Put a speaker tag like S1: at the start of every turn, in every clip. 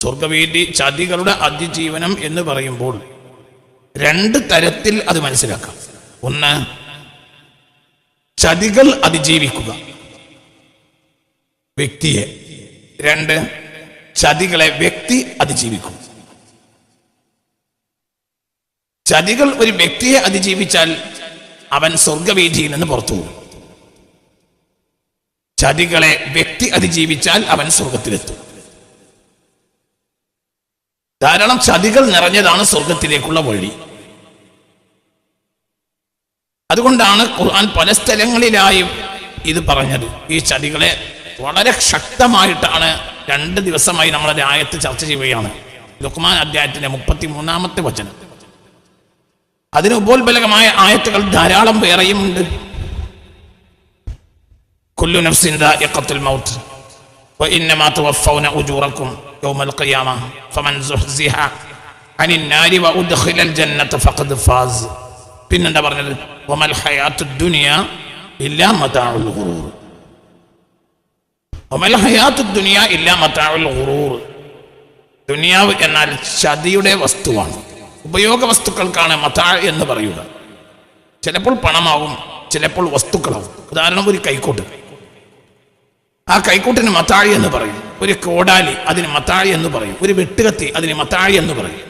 S1: സ്വർഗവീതി ചതികളുടെ അതിജീവനം എന്ന് പറയുമ്പോൾ രണ്ട് തരത്തിൽ അത് മനസ്സിലാക്കാം. ഒന്ന്, ചതികൾ അതിജീവിക്കുക വ്യക്തിയെ. രണ്ട്, ചതികളെ വ്യക്തി അതിജീവിക്കും. ചതികൾ ഒരു വ്യക്തിയെ അതിജീവിച്ചാൽ അവൻ സ്വർഗവീതിയിൽ നിന്ന് പുറത്തു പോകും. ചതികളെ വ്യക്തി അതിജീവിച്ചാൽ അവൻ സ്വർഗത്തിലെത്തും. ധാരാളം ചതികൾ നിറഞ്ഞതാണ് സ്വർഗത്തിലേക്കുള്ള വഴി. അതുകൊണ്ടാണ് ഖുർആൻ പല സ്ഥലങ്ങളിലായും ഇത് പറഞ്ഞത്. ഈ ചതികളെ വളരെ ശക്തമായിട്ടാണ് 2 ദിവസമായി നമ്മളൊരു ആയത്ത് ചർച്ച ചെയ്യുകയാണ്. ലുഖ്മാൻ അധ്യായത്തിന്റെ 33-ാമത്തെ വചനം. അതിന് ഉപോത്ബലകമായ ആയത്തുകൾ ധാരാളം വേറെയുമുണ്ട്. കുല്ലു നഫ്സിൻ ദാഇഖത്തുൽ മൗത്ത് വഇന്നമാ തുവഫൗന ഉജൂറക്കും യൗമൽ ഖിയാമ ഫമൻ സുഹ്സിഹ അനിൻ നാരി വഉദ്ഖിലൽ ജന്നത ഫഖദ് ഫാസ്. പിന്നെന്താ പറഞ്ഞത്? വമൽ ഹയാത്തുദ് ദുനിയ ഇല്ലാ മതാഉൽ ഗുറൂർ. വമൽ ഹയാത്തുദ് ദുനിയ ഇല്ലാ മതാഉൽ ഗുറൂർ. ദുനിയാവ് എന്നാൽ ചതിയുടെ വസ്തുവാണ്. ഉപയോഗ വസ്തുക്കൾക്കാണ് മതാ എന്ന് പറയുക. ചിലപ്പോൾ പണമാവും, ചിലപ്പോൾ വസ്തുക്കളാവും. ഉദാഹരണം, ഒരു കൈക്കോട്ട്, ആ കൈക്കോട്ടിന് മതാഴി എന്ന് പറയും. ഒരു കോടാലി, അതിന് മതാഴി എന്ന് പറയും. ഒരു വെട്ടുകത്തി, അതിന് മതാഴി എന്ന് പറയും.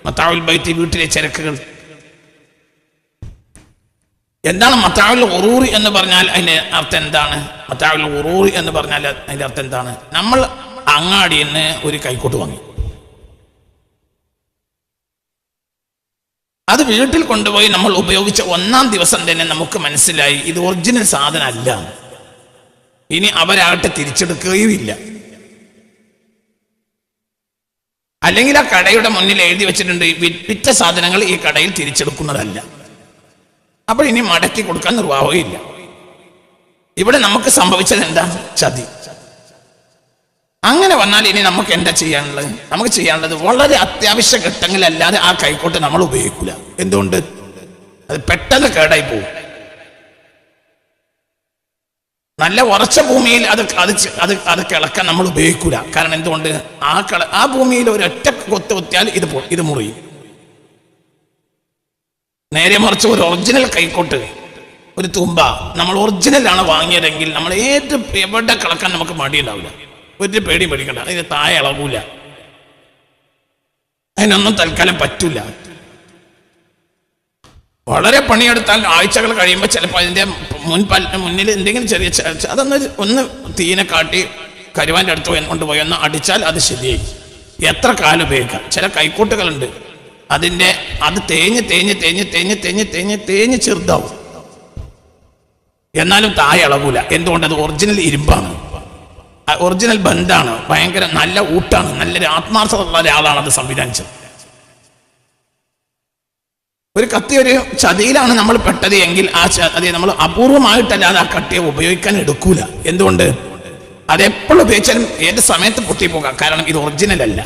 S1: മതാഉൽ ബൈത്തി, വീട്ടിലെ ചരക്കുകൾ. എന്താണ് മതാഉൽ ഗുറൂർ എന്ന് പറഞ്ഞാൽ? അതിന്റെ അർത്ഥം എന്താണ്? മതാഉൽ ഗുറൂർ എന്ന് പറഞ്ഞാൽ അതിന്റെ അർത്ഥം എന്താണ്? നമ്മൾ അങ്ങാടിയിൽ നിന്ന് ഒരു കൈക്കോട്ട് വാങ്ങി, അത് വീട്ടിൽ കൊണ്ടുപോയി നമ്മൾ ഉപയോഗിച്ച 1-ാം ദിവസം തന്നെ നമുക്ക് മനസ്സിലായി ഇത് ഒറിജിനൽ സാധനമല്ല. ഇനി അവരാകട്ടെ തിരിച്ചെടുക്കുകയും ഇല്ല. അല്ലെങ്കിൽ ആ കടയുടെ മുന്നിൽ എഴുതി വെച്ചിട്ടുണ്ട് വിറ്റ സാധനങ്ങൾ ഈ കടയിൽ തിരിച്ചെടുക്കുന്നതല്ല. അപ്പോൾ ഇനി മടക്കി കൊടുക്കാൻ നിർവാഹമില്ല. ഇവിടെ നമുക്ക് സംഭവിച്ചത് എന്താ? ചതി. അങ്ങനെ വന്നാൽ ഇനി നമുക്ക് എന്താ ചെയ്യാനുള്ളത്? നമുക്ക് ചെയ്യാനുള്ളത് വളരെ അത്യാവശ്യ ഘട്ടങ്ങളിലല്ലാതെ ആ കൈക്കോട്ട് നമ്മൾ ഉപയോഗിക്കില്ല. എന്തുകൊണ്ട്? അത് പെട്ടെന്ന് കേടായി പോകും. നല്ല ഉറച്ച ഭൂമിയിൽ അത് കിളക്കാൻ നമ്മൾ ഉപയോഗിക്കൂല. കാരണം എന്തുകൊണ്ട്? ആ ഭൂമിയിൽ ഒരൊറ്റ കൊത്ത് കുത്തിയാൽ ഇത് മുറിയും. നേരെ മറിച്ച് ഒരു ഒറിജിനൽ കൈക്കോട്ട്, ഒരു തുമ്പ നമ്മൾ ഒറിജിനലാണ് വാങ്ങിയതെങ്കിൽ നമ്മൾ എവിടെ കിളക്കാൻ നമുക്ക് മടിയുണ്ടാവില്ല. ഒരു പേടിയും പേടിക്കണ്ട. അതിന് താഴെ ഇളകൂല, അതിനൊന്നും തൽക്കാലം പറ്റൂല. വളരെ പണിയെടുത്താൽ ആഴ്ചകൾ കഴിയുമ്പോൾ ചിലപ്പോൾ അതിൻ്റെ മുന്നിൽ എന്തെങ്കിലും ചെറിയ ഒന്ന് തീനെ കാട്ടി കരുവാൻ്റെ അടുത്ത് കൊണ്ടുപോയി ഒന്ന് അടിച്ചാൽ അത് ശരിയായി. എത്ര കാലം ഉപയോഗിക്കാം? ചില കൈക്കോട്ടുകളുണ്ട്, അത് തേഞ്ഞ് ചെറുതാവും, എന്നാലും താഴെ ഇളകൂല. എന്തുകൊണ്ട്? അത് ഒറിജിനൽ ഇരുമ്പാണ്, ഒറിജിനൽ ബന്ധാണ്, ഭയങ്കര നല്ല ഊട്ടാണ്, നല്ലൊരു ആത്മാർത്ഥതയുള്ള ഒരാളാണ് അത് സംവിധാനിച്ചത്. ഒരു കത്തി ഒരു ചതിയിലാണ് നമ്മൾ പെട്ടത് എങ്കിൽ ആ ചതി നമ്മൾ അപൂർവമായിട്ടല്ലാതെ ആ കത്തിയെ ഉപയോഗിക്കാൻ എടുക്കൂല. എന്തുകൊണ്ട്? അതെപ്പോഴും ഉപയോഗിച്ചാലും ഏത് സമയത്ത് പൊട്ടിപ്പോകാം. കാരണം ഇത് ഒറിജിനൽ അല്ല.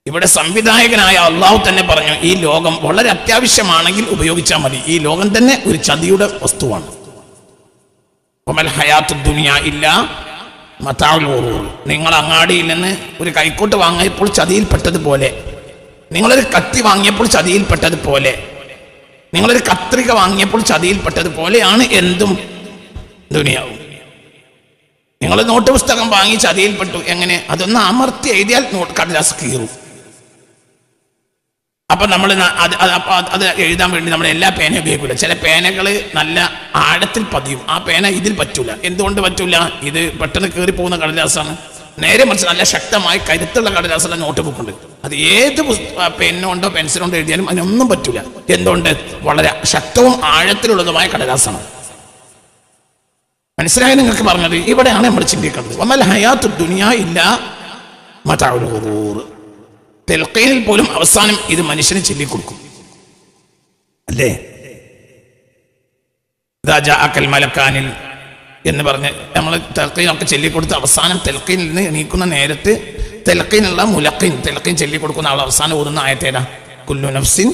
S1: ഇവിടെ സംവിധായകനായ അള്ളാഹു തന്നെ പറഞ്ഞു, ഈ ലോകം വളരെ അത്യാവശ്യമാണെങ്കിൽ ഉപയോഗിച്ചാൽ മതി. ഈ ലോകം തന്നെ ഒരു ചതിയുടെ വസ്തുവാണ്. നിങ്ങൾ അങ്ങാടിയിൽ നിന്ന് ഒരു കൈക്കോട്ട് വാങ്ങിയപ്പോൾ ചതിയിൽപ്പെട്ടതുപോലെ, നിങ്ങളൊരു കത്തി വാങ്ങിയപ്പോൾ ചതിയിൽപ്പെട്ടതുപോലെ, നിങ്ങളൊരു കത്രിക വാങ്ങിയപ്പോൾ ചതിയിൽപ്പെട്ടതുപോലെയാണ് എന്തും ദുനിയാവും. നിങ്ങൾ നോട്ട് പുസ്തകം വാങ്ങി ചതിയിൽപ്പെട്ടു. എങ്ങനെ? അതൊന്ന് അമർത്തി എഴുതിയാൽ കടലാസ് കീറും. അപ്പൊ നമ്മൾ അത് എഴുതാൻ വേണ്ടി നമ്മൾ എല്ലാ പേനയും ഉപയോഗിക്കില്ല. ചില പേനകൾ നല്ല ആഴത്തിൽ പതിയും. ആ പേന ഇതിൽ പറ്റൂല. എന്തുകൊണ്ട് പറ്റൂല? ഇത് പെട്ടെന്ന് കീറി പോകുന്ന കടലാസാണ്. നേരെ മറിച്ച് നല്ല ശക്തമായി കരുത്തുള്ള കടലാസുള്ള നോട്ട് ബുക്ക് ഉണ്ട്. അത് ഏത് പെന്നുകൊണ്ടോ പെൻസിലുകൊണ്ടോ എഴുതിയാലും അതിനൊന്നും പറ്റൂല. എന്തുകൊണ്ട്? വളരെ ശക്തവും ആഴത്തിലുള്ളതുമായ കടലാസാണ്. മനസ്സിലായി നിങ്ങൾക്ക് പറഞ്ഞത്? ഇവിടെയാണ് നമ്മൾ ചിന്തിക്കുന്നത്. വമൽ ഹയാത്തുദ് ദുനിയ ഇല്ലാ മതാഉൽ ഗുറൂർ. തെൽഖീനിൽ പോലും അവസാനം ഇത് മനുഷ്യന് ചൊല്ലിക്കൊടുക്കും, അല്ലേ? രാജാക്കൽ മലക്കാനിൽ എന്ന് പറഞ്ഞ് നമ്മൾ തെൽഖീനൊക്കെ ചൊല്ലിക്കൊടുത്ത് അവസാനം തെൽഖീനിൽ നിന്ന് എണീക്കുന്ന നേരത്ത് തെൽഖീനുള്ള മുലഖീൻ, തെൽഖീൻ ചൊല്ലിക്കൊടുക്കുന്ന ആൾ അവസാനം ഓതുന്ന ആയത്തേടാ? കുല്ലു നഫ്സിൻ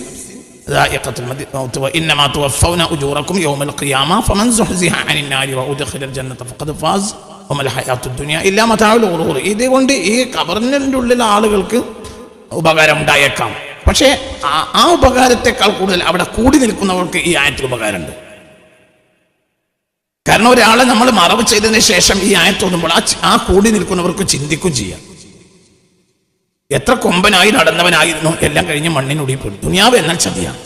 S1: ദാഇഖത്തുൽ മൗത്ത് വഇന്നമാ തുവഫൗന ഉജൂറക്കും യൗമൽ ഖിയാമ ഫമൻ സുഹ്സിഹ അനിൻ നാരി വഉദ്ഖിലൽ ജന്നത ഫഖദ് ഫാസ്. വമൽ ഹയാത്തു ദുനിയ ഇല്ലാ മതാഉൽ ഖുറൂർ. ഇതുകൊണ്ട് ഈ ഖബറിന്റെ ഉള്ളിലെ ആളുകൾക്ക് ഉപകാരം ഉണ്ടായേക്കാം. പക്ഷേ ആ ഉപകാരത്തെക്കാൾ കൂടുതൽ അവിടെ കൂടി നിൽക്കുന്നവർക്ക് ഈ ആയത്തിൽ ഉപകാരമുണ്ട്. കാരണം ഒരാളെ നമ്മൾ മറവ് ചെയ്തതിന് ശേഷം ഈ ആയത്ത് ഓതുമ്പോൾ ആ കൂടി നിൽക്കുന്നവർക്ക് ചിന്തിക്കും ചെയ്യാം. എത്ര കൊമ്പനായി നടന്നവനായിരുന്നു, എല്ലാം കഴിഞ്ഞ് മണ്ണിനൊടിപ്പെടും. ദുനിയാവ് എന്നാൽ ചതിയാണ്.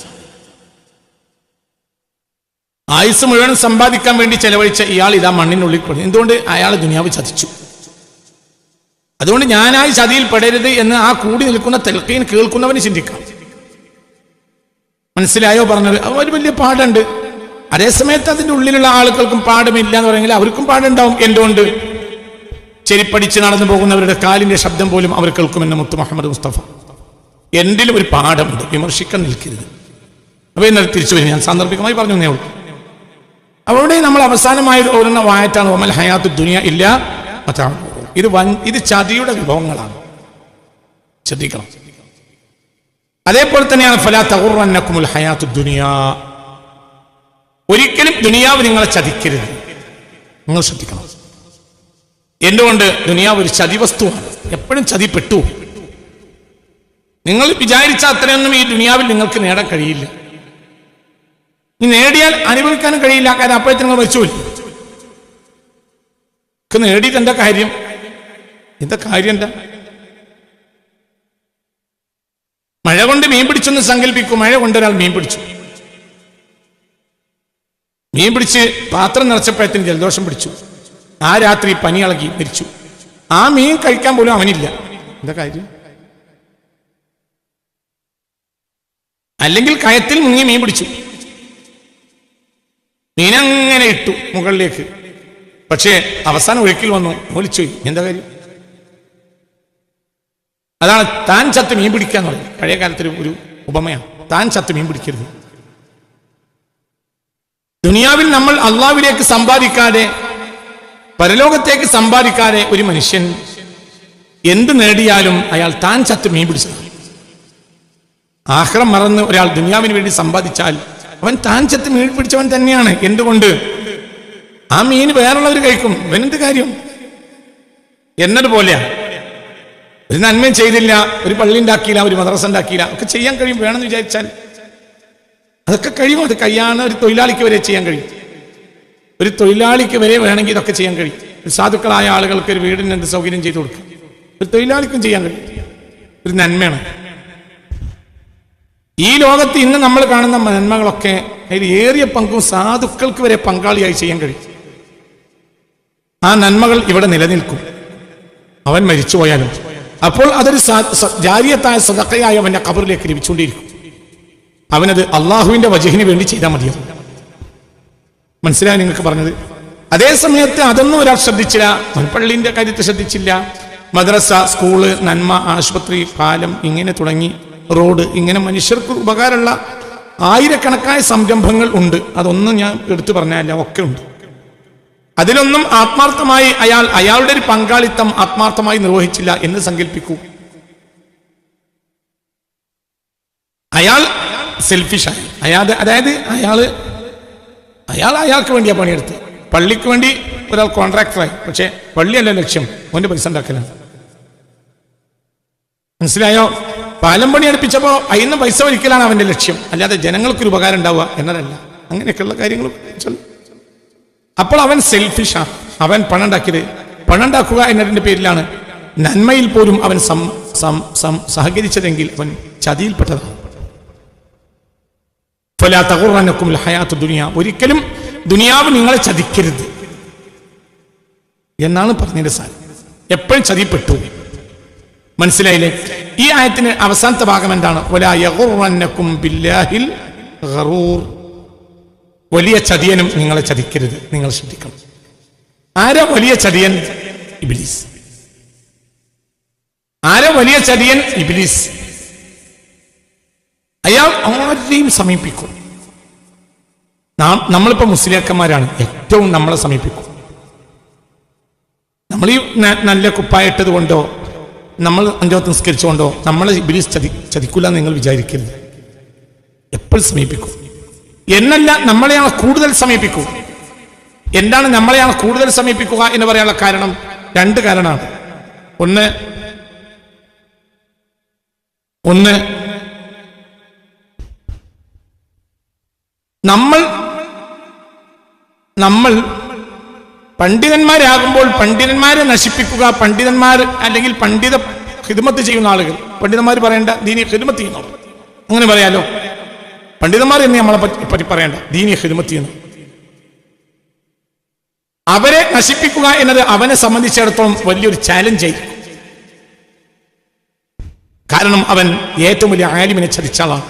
S1: ആയുസ് മുഴുവൻ സമ്പാദിക്കാൻ വേണ്ടി ചെലവഴിച്ച ഇയാൾ ഇതാ മണ്ണിനുള്ളിൽ പെടും. എന്തുകൊണ്ട്? അയാൾ ദുനിയാവ് ചതിച്ചു. അതുകൊണ്ട് ഞാനായി ചതിയിൽ പെടരുത് എന്ന് ആ കൂടി നിൽക്കുന്ന തെൽക്കീൻ കേൾക്കുന്നവന് ചിന്തിക്കാം. മനസ്സിലായോ പറഞ്ഞത്? ഒരു വലിയ പാടുണ്ട്. അതേസമയത്ത് അതിൻ്റെ ഉള്ളിലുള്ള ആളുകൾക്കും പാഠമില്ല എന്ന് പറയുമെങ്കിൽ അവർക്കും പാടുണ്ടാവും. എന്തുകൊണ്ട്? ചെരിപ്പടിച്ച് നടന്നു പോകുന്നവരുടെ കാലിന്റെ ശബ്ദം പോലും അവർ കേൾക്കുമെന്ന് മുത്ത് മുഹമ്മദ് മുസ്തഫ. എന്തിലും ഒരു പാഠമുണ്ട്, വിമർശിക്കാൻ നിൽക്കരുത്. അപ്പോൾ എന്നാൽ തിരിച്ചു വരും. ഞാൻ സാന്ദർഭികമായി പറഞ്ഞു തന്നേ ഉള്ളൂ. അവിടെ നമ്മൾ അവസാനമായി ഓടുന്ന വായത്താണ് വമൽ ഹയാത്തു ദുനിയ ഇല്ല മതാഉൽ ഖുറൂർ. ഇത് ചതിയുടെ വിഭവങ്ങളാണ്, ശ്രദ്ധിക്കണം. അതേപോലെ തന്നെയാണ് ഫലാ തഗുറന്നകുമുൽ ഹയാത്തു ദുനിയ. ഒരിക്കലും ദുനിയാവ് നിങ്ങളെ ചതിക്കരുത്, നിങ്ങൾ ശ്രദ്ധിക്കണം. എന്തുകൊണ്ട്? ദുനിയാവ് ഒരു ചതി വസ്തുവാണ്, എപ്പോഴും ചതിപ്പെട്ടു. നിങ്ങൾ വിചാരിച്ച അത്രയൊന്നും ഈ ദുനിയാവിൽ നിങ്ങൾക്ക് നേടാൻ കഴിയില്ല. ഈ നേടിയാൽ അനുഭവിക്കാനും കഴിയില്ല. കാരണം അപ്പോഴത്തെ നിങ്ങൾ വെച്ചുപോയി. നേടിയിട്ട് എന്താ കാര്യം? എന്താ കാര്യം? എന്താ? മഴ കൊണ്ട് മീൻ പിടിച്ചൊന്ന് സങ്കല്പിക്കും. മഴ കൊണ്ടൊരാൾ മീൻ പിടിച്ചു. മീൻ പിടിച്ച് പാത്രം നിറച്ചപ്പോഴത്തിന് ജലദോഷം പിടിച്ചു. ആ രാത്രി പനി ഇളകി മരിച്ചു. ആ മീൻ കഴിക്കാൻ പോലും അവനില്ല. എന്താ കാര്യം? അല്ലെങ്കിൽ കയത്തിൽ മുങ്ങി മീൻ പിടിച്ചു. മീനങ്ങനെ ഇട്ടു മുകളിലേക്ക്. പക്ഷേ അവസാനം ഒഴുക്കിൽ വന്നു, ഒലിച്ചുപോയി. എന്താ കാര്യം? അതാണ് താൻ ചത്ത് മീൻ പിടിക്കാന്ന് പറയും. പഴയ കാലത്തൊരു ഒരു ഉപമയാണ്. താൻ ചത്ത് മീൻ പിടിക്കരുത്. ദുനിയാവിൽ നമ്മൾ അള്ളാഹുവിലേക്ക് സമ്പാദിക്കാതെ, പരലോകത്തേക്ക് സമ്പാദിക്കാതെ ഒരു മനുഷ്യൻ എന്ത് നേടിയാലും അയാൾ താൻ ചത്ത് മീൻ പിടിച്ചതാണ്. ആഖിറം മറന്ന് ഒരാൾ ദുനിയാവിന് വേണ്ടി സമ്പാദിച്ചാൽ അവൻ താൻ ചത്ത് മീൻ പിടിച്ചവൻ തന്നെയാണ്. എന്തുകൊണ്ട്? ആ മീൻ വേറുള്ളവർ കഴിക്കും, ഇവനെന്ത് കാര്യം എന്നതുപോലെയാണ്. ഒരു നന്മയും ചെയ്തില്ല, ഒരു പള്ളി ഉണ്ടാക്കിയില്ല, ഒരു മദ്രസ ഉണ്ടാക്കിയില്ല, ഒക്കെ ചെയ്യാൻ കഴിയും. വേണമെന്ന് വിചാരിച്ചാൽ അതൊക്കെ കഴിയും. അത് കഴിയാവുന്ന ഒരു തൊഴിലാളിക്ക് വരെ ചെയ്യാൻ കഴിയും. ഒരു തൊഴിലാളിക്ക് വരെ വേണമെങ്കിൽ ഇതൊക്കെ ചെയ്യാൻ കഴിയും. ഒരു സാധുക്കളായ ആളുകൾക്ക് ഒരു വീടിന് എന്ത് സൗകര്യം ചെയ്തു കൊടുക്കും, ഒരു തൊഴിലാളിക്കും ചെയ്യാൻ കഴിയും. ഒരു നന്മയാണ്. ഈ ലോകത്ത് ഇന്ന് നമ്മൾ കാണുന്ന നന്മകളൊക്കെ അതിൽ ഏറിയ പങ്കും സാധുക്കൾക്ക് വരെ പങ്കാളിയായി ചെയ്യാൻ കഴിയും. ആ നന്മകൾ ഇവിടെ നിലനിൽക്കും, അവൻ മരിച്ചുപോയാലും. അപ്പോൾ അതൊരു ജാരിയത്തായ സദഖയായി അവന്റെ ഖബറിലേക്ക് ലഭിച്ചുകൊണ്ടിരിക്കും. അവനത് അള്ളാഹുവിന്റെ വജഹിന് വേണ്ടി ചെയ്താൽ മതിയാവും. മനസ്സിലായി നിങ്ങൾക്ക് പറഞ്ഞത്? അതേ സമയത്ത് അതൊന്നും ഒരാൾ ശ്രദ്ധിച്ചില്ല. പള്ളിന്റെ കാര്യത്തിൽ ശ്രദ്ധിച്ചില്ല. മദ്രസ, സ്കൂള്, നന്മ, ആശുപത്രി, പാലം, ഇങ്ങനെ തുടങ്ങി റോഡ്, ഇങ്ങനെ മനുഷ്യർക്ക് ഉപകാരമുള്ള ആയിരക്കണക്കായ സംരംഭങ്ങൾ ഉണ്ട്. അതൊന്നും ഞാൻ എടുത്തു പറഞ്ഞല്ല, ഒക്കെ ഉണ്ട്. അതിലൊന്നും ആത്മാർത്ഥമായി അയാളുടെ ഒരു പങ്കാളിത്തം ആത്മാർത്ഥമായി നിർവഹിച്ചില്ല എന്ന് സങ്കല്പിക്കൂ. അയാൾ സെൽഫിഷായി. അതായത് അയാൾക്ക് വേണ്ടിയാ പണിയെടുത്ത്. പള്ളിക്ക് വേണ്ടി ഒരാൾ കോൺട്രാക്ടറായി. പക്ഷെ പള്ളിയല്ല ലക്ഷ്യം, അവന്റെ പൈസ ഉണ്ടാക്കലാണ്. മനസ്സിലായോ? പാലം പണി അടുപ്പിച്ചപ്പോ അതിന് പൈസ ഒരിക്കലാണ് അവന്റെ ലക്ഷ്യം, അല്ലാതെ ജനങ്ങൾക്കൊരു ഉപകാരം ഉണ്ടാവുക എന്നതല്ല. അങ്ങനെയൊക്കെയുള്ള കാര്യങ്ങൾ. അപ്പോൾ അവൻ സെൽഫിഷാണ്. അവൻ പണം ഉണ്ടാക്കുക എന്നതിന്റെ പേരിലാണ് നന്മയിൽ പോലും അവൻ സഹകരിച്ചതെങ്കിൽ അവൻ ചതിയിൽപ്പെട്ടതാണ്. ഫലാ തഗുറന്നകുമുൽ ഹയാത്തു ദുനിയ. ഒരിക്കലും ദുനിയാവ് നിങ്ങളെ ചതിക്കരുത് എന്നാണ് പറഞ്ഞതിന്റെ സാരം. എപ്പോഴും ചതിപ്പെട്ടു. മനസ്സിലായില്ലേ? ഈ ആയത്തിന് അവസാനത്തെ ഭാഗം എന്താണ്? വലാ യഗുറന്നകും ബില്ലാഹിൽ ഗറൂർ. വലിയ ചതിയനും നിങ്ങളെ ചതിക്കരുത്, നിങ്ങൾ ശ്രദ്ധിക്കണം. ആരാ വലിയ ചതിയൻ? ഇബ്ലീസ്. ആരാ വലിയ ചതിയൻ? ഇബ്ലീസ്. അയാൾ ആരെയും സമീപിക്കും. നമ്മളിപ്പോ മുസ്ലിയാക്കന്മാരാണ്, ഏറ്റവും നമ്മളെ സമീപിക്കും. നമ്മൾ ഈ നല്ല കുപ്പായിട്ടത് കൊണ്ടോ നമ്മൾ അഞ്ചോത്ത് നിസ്കരിച്ചുകൊണ്ടോ നമ്മളെ ഇബ്ലീസ് ചതിക്കില്ല എന്ന് നിങ്ങൾ വിചാരിക്കരുത്. എപ്പോഴും സമീപിക്കും എന്നല്ല, നമ്മളെയാണ് കൂടുതൽ സമീപിക്കും. എന്താണ് നമ്മളെയാണ് കൂടുതൽ സമീപിക്കുക എന്ന് പറയാനുള്ള കാരണം? രണ്ട് കാരണമാണ്. ഒന്ന് നമ്മൾ പണ്ഡിതന്മാരാകുമ്പോൾ പണ്ഡിതന്മാരെ നശിപ്പിക്കുക, പണ്ഡിതന്മാർ അല്ലെങ്കിൽ പണ്ഡിത ഖിദ്മത്ത് ചെയ്യുന്ന ആളുകൾ, പണ്ഡിതന്മാർ പറയേണ്ട ദീനി ഖിദ്മത്ത് ചെയ്യുന്നു, അങ്ങനെ പറയാലോ. പണ്ഡിതന്മാർ എന്ന് നമ്മളെ പറ്റി പറയേണ്ട, ദീനി ഖിദ്മത്ത് ചെയ്യുന്നു. അവരെ നശിപ്പിക്കുക എന്നത് അവനെ സംബന്ധിച്ചിടത്തോളം വലിയൊരു ചാലഞ്ചായി. കാരണം അവൻ ഏറ്റവും വലിയ ആലിമിനെ ചതിച്ചാളാണ്.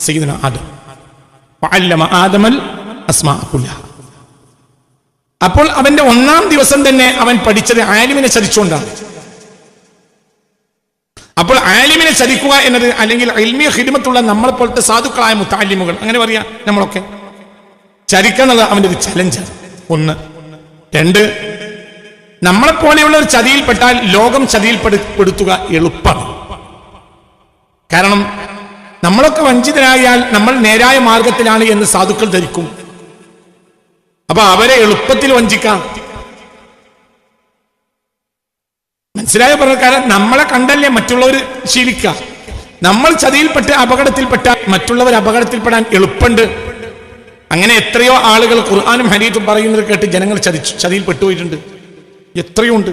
S1: സയ്യിദുനാ ആദം വഅല്ലമ ആദമൽ അസ്മാഅ കുല്ലഹ. അപ്പോൾ അവന്റെ ഒന്നാം ദിവസം തന്നെ അവൻ പഠിച്ചത് ആലിമിനെ ചതിച്ചുകൊണ്ടാണ്. അപ്പോൾ ആലിമിനെ ചതിക്കുക എന്നത്, അല്ലെങ്കിൽ ഇൽമിയ ഖിദ്മത്തുള്ള നമ്മളെ പോലത്തെ സാധുക്കളായ മുത്തഅല്ലിമുകൾ, അങ്ങനെ പറയാം നമ്മളൊക്കെ, ചതിക്കുന്നത് അവന്റെ ഒരു ചലഞ്ചാണ്. ഒന്ന്. രണ്ട്, നമ്മളെപ്പോലെയുള്ള ഒരു ചതിയിൽപ്പെട്ടാൽ ലോകം ചതിയിൽപ്പെടുത്തുക എളുപ്പമാണ്. കാരണം നമ്മളൊക്കെ വഞ്ചിതരായാൽ നമ്മൾ നേരായ മാർഗത്തിലാണ് എന്ന് സാധുക്കൾ ധരിക്കും. അപ്പൊ അവരെ എളുപ്പത്തിൽ വഞ്ചിക്കാം. മനസ്സിലായ പ്രകാരം നമ്മളെ കണ്ടല്ലേ മറ്റുള്ളവർ ശീലിക്കുക. നമ്മൾ ചതിയിൽപ്പെട്ട് അപകടത്തിൽപ്പെട്ടാൽ മറ്റുള്ളവർ അപകടത്തിൽപ്പെടാൻ എളുപ്പമുണ്ട്. അങ്ങനെ എത്രയോ ആളുകൾ ഖുർആനും ഹദീസും പറയുന്നത് കേട്ട് ജനങ്ങൾ ചതിയിൽ പെട്ടുപോയിട്ടുണ്ട്. എത്രയോ ഉണ്ട്.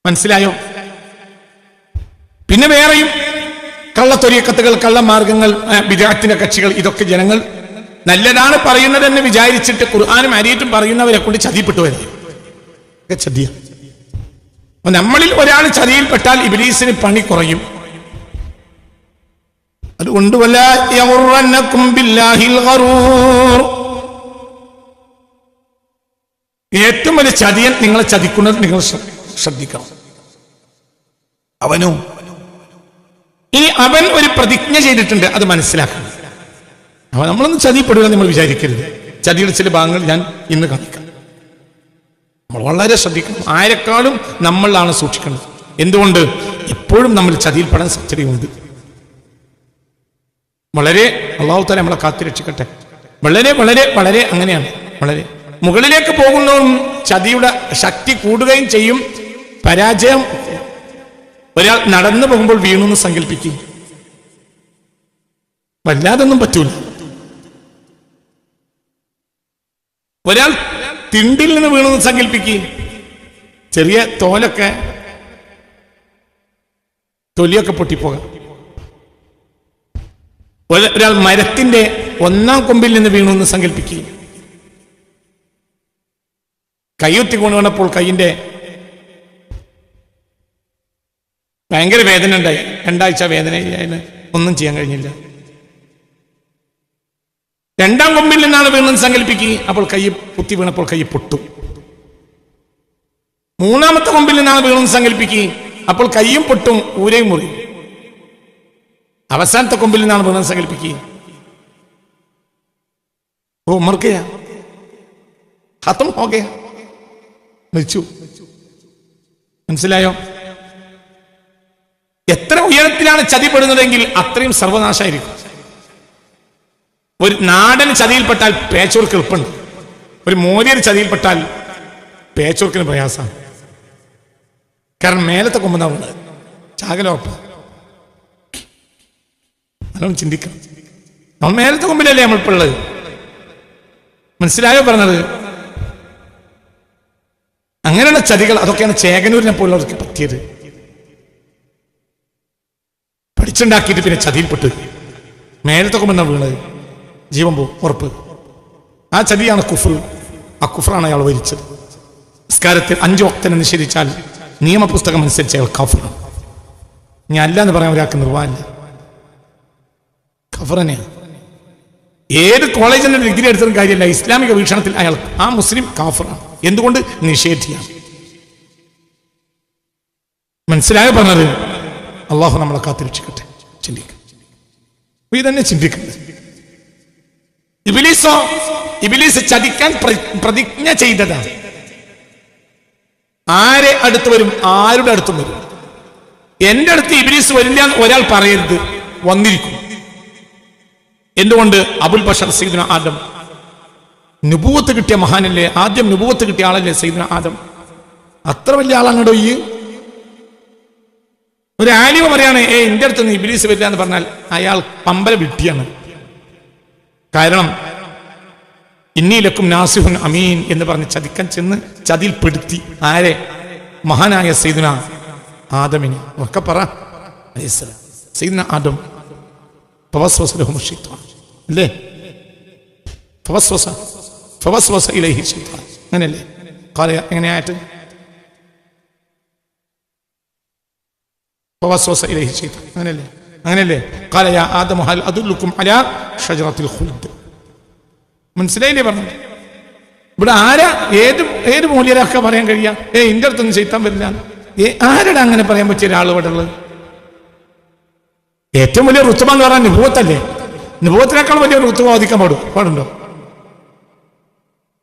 S1: മനസ്സിലായോ? പിന്നെ വേറെയും കള്ളത്തൊരിയക്കത്തുകൾ, കള്ളമാർഗങ്ങൾ, ബിദ്അത്തിന്റെ കക്ഷികൾ, ഇതൊക്കെ ജനങ്ങൾ നല്ലതാണ് പറയുന്നതെന്ന് വിചാരിച്ചിട്ട് ഖുർആനും ഹദീസും പറയുന്നവരെ കൊണ്ട് ചതിപ്പെട്ടു ചതിയ. നമ്മളിൽ ഒരാൾ ചതിയിൽപ്പെട്ടാൽ ഇബ്ലീസിന് പണി കുറയും. അതുകൊണ്ട് ഏറ്റവും വലിയ ചതിയൻ നിങ്ങളെ ചതിക്കുന്നത് നിങ്ങൾ ശ്രദ്ധിക്കണം. ഇനി അവൻ ഒരു പ്രതിജ്ഞ ചെയ്തിട്ടുണ്ട്, അത് മനസ്സിലാക്കണം. അവൻ നമ്മളൊന്നും ചതിപ്പെടുക നമ്മൾ വിചാരിക്കരുത്. ചതിയുടെ ചില ഭാഗങ്ങൾ ഞാൻ ഇന്ന് കാണിക്കാം. നമ്മൾ വളരെ ശ്രദ്ധിക്കണം. ആരെക്കാളും നമ്മളാണ് സൂക്ഷിക്കേണ്ടത്. എന്തുകൊണ്ട്? എപ്പോഴും നമ്മൾ ചതിയിൽപ്പെടാൻ സാധ്യതയുണ്ട്. വളരെ അല്ലാഹു തആല നമ്മളെ കാത്തുരക്ഷിക്കട്ടെ. വളരെ വളരെ വളരെ അങ്ങനെയാണ്. വളരെ മുകളിലേക്ക് പോകുന്നതും ചതിയുടെ ശക്തി കൂടുകയും ചെയ്യും. പരാജയം. ഒരാൾ നടന്നു പോകുമ്പോൾ വീണു എന്ന് സങ്കല്പിക്കും, വല്ലാതൊന്നും പറ്റൂല. ഒരാൾ തിണ്ടിൽ നിന്ന് വീണു എന്ന് സങ്കല്പിക്കും, ചെറിയ തൊലിയൊക്കെ പൊട്ടിപ്പോകാം. ഒരാൾ മരത്തിന്റെ ഒന്നാം കൊമ്പിൽ നിന്ന് വീണു എന്ന് സങ്കല്പിക്കുക, കൈയൊത്തി കൊണ്ടുവന്നപ്പോൾ കൈയിന്റെ ഭയങ്കര വേദന ഉണ്ടായി. 2 ആഴ്ച വേദന, ഒന്നും ചെയ്യാൻ കഴിഞ്ഞില്ല. 2ാം കൊമ്പിൽ നിന്നാണ് വീണെന്ന് സങ്കല്പിക്കുക, അപ്പോൾ കൈ കുത്തി വീണപ്പോൾ കൈ പൊട്ടും. 3ാമത്തെ കൊമ്പിൽ നിന്നാണ് വീണെന്ന് സങ്കല്പിക്കുക, അപ്പോൾ കൈയും പൊട്ടും, ഊരയും മുറിയും. അവസാനത്തെ കൊമ്പിൽ നിന്നാണ് വീണെന്ന് സങ്കല്പിക്കുക, മർക്കയാ ഖത്തം ഹോ ഗയാ, മരിച്ചു. മനസ്സിലായോ? എത്ര ഉയരത്തിലാണ് ചതിപ്പെടുന്നതെങ്കിൽ അത്രയും സർവനാശമായിരിക്കും. ഒരു നാടൻ ചതിയിൽപ്പെട്ടാൽ പേച്ചോർക്ക് എളുപ്പമുണ്ട്. ഒരു മോര്യർ ചതിയിൽപ്പെട്ടാൽ പേച്ചോർക്കിന് പ്രയാസമാണ്. കാരണം മേലത്തെ കൊമ്പുണ്ടാവുന്നത് ചാകലോപ്പ. നല്ലോണം ചിന്തിക്കണം. നമ്മൾ മേലത്തെ കൊമ്പിലല്ലേ നമ്മളിപ്പോൾ ഉള്ളത്. മനസ്സിലായോ പറഞ്ഞത്? അങ്ങനെയുള്ള ചതികൾ അതൊക്കെയാണ് ചേകനൂരിനെ പോലുള്ളവർക്ക് പറ്റിയത്. പഠിച്ചുണ്ടാക്കിയിട്ട് പിന്നെ ചതിയിൽപ്പെട്ട് മേലത്തെ കൊമ്പെന്നാണ് വീണത്, ജീവൻ പോവും ഉറപ്പ്. ആ ചതിയാണ് കുഫർ. ആ കുഫറാണ് അയാൾ വരിച്ചത്. നിസ്കാരത്തിൽ 5 വക്തിനെ നിഷേധിച്ചാൽ നിയമപുസ്തകം അനുസരിച്ച് അയാൾ കഫറാണ്. ഞാൻ അല്ല എന്ന് പറയാൻ ഒരാൾക്ക് നിർവാഹമില്ല. കഫർ തന്നെയാണ്. ഏത് കോളേജിൽ നിന്ന് ഡിഗ്രി എടുത്തതും കാര്യമില്ല. ഇസ്ലാമിക വീക്ഷണത്തിൽ അയാൾ ആ മുസ്ലിം കാഫറാണ്. എന്തുകൊണ്ട്? നിഷേധിയാണ്. മനസ്സിലായോ പറഞ്ഞത്? അള്ളാഹു നമ്മളെ കാത്തിരക്ഷിക്കട്ടെ. ചിന്തിക്കും ഇതന്നെ ചിന്തിക്കുന്നത്. ഇബ്ലീസ് ചതിക്കാൻ പ്രതിജ്ഞ ചെയ്തതാണ്. ആരെ അടുത്ത് വരും? ആരുടെ അടുത്തും വരും. എന്റെ അടുത്ത് ഇബ്ലീസ് വരില്ല ഒരാൾ പറയരുത്, വന്നിരിക്കും. എന്തുകൊണ്ട്? അബുൽ ബഷർ സയ്യിദുനാ ആദം
S2: നുബുവത്ത് കിട്ടിയ മഹാനല്ലേ, ആദ്യം നുബുവത്ത് കിട്ടിയ ആളല്ലേ സയ്യിദുന ആദം. അത്ര വലിയ ആളാണോ ഈ? ഒരു ആലിമ പറയാണ് എന്റെ അടുത്തൊന്നും ഇബ്ലീസ് വരില്ല എന്ന് പറഞ്ഞാൽ അയാൾ പമ്പല വിട്ടിയാണ്. കാരണം ഇന്നീലക്കും നാസിഹുൻ അമീൻ എന്ന് പറഞ്ഞ് ചതിക്കാൻ ചെന്ന് ചതിയിൽപ്പെടുത്തി ആരെ? മഹാനായ സയ്യിദുന ആദമിനെ. ഒക്കെ പറ അലൈഹിസ്സലാം. സയ്യിദുന ആദം ഫവസ്വസ ലഹു ശൈത്താൻ അല്ലേ? ഫവസ്വസ ഇലൈഹി ശൈത്താൻ അങ്ങനെയല്ലേ? എങ്ങനെയായിട്ട് ഫവസ്വസ ഇലൈഹി ശൈത്താൻ അങ്ങനെയല്ലേ? ഖാല യാ ആദം ഹൽ അദുല്ലുക്കും അലാ ഷജറത്തിൽ ഖുൽദ്. മനസ്സിലായില്ലേ പറഞ്ഞത്? ഇവിടെ ആരാ ഏത് മൂല്യരൊക്കെ പറയാൻ കഴിയാ ഇന്റെ അടുത്തൊന്നും ശൈത്താൻ വരില്ല? ആരുടെ അങ്ങനെ പറയാൻ പറ്റിയ ഒരാൾ ഇവിടെ ഉള്ളത്? ഏറ്റവും വലിയ റുത്ബ എന്ന് പറഞ്ഞാൽ നുബുവത്തല്ലേ? നുബുവത്തിനേക്കാൾ വലിയ റുത്ബ ബാധിക്കാൻ പാടുണ്ടോ?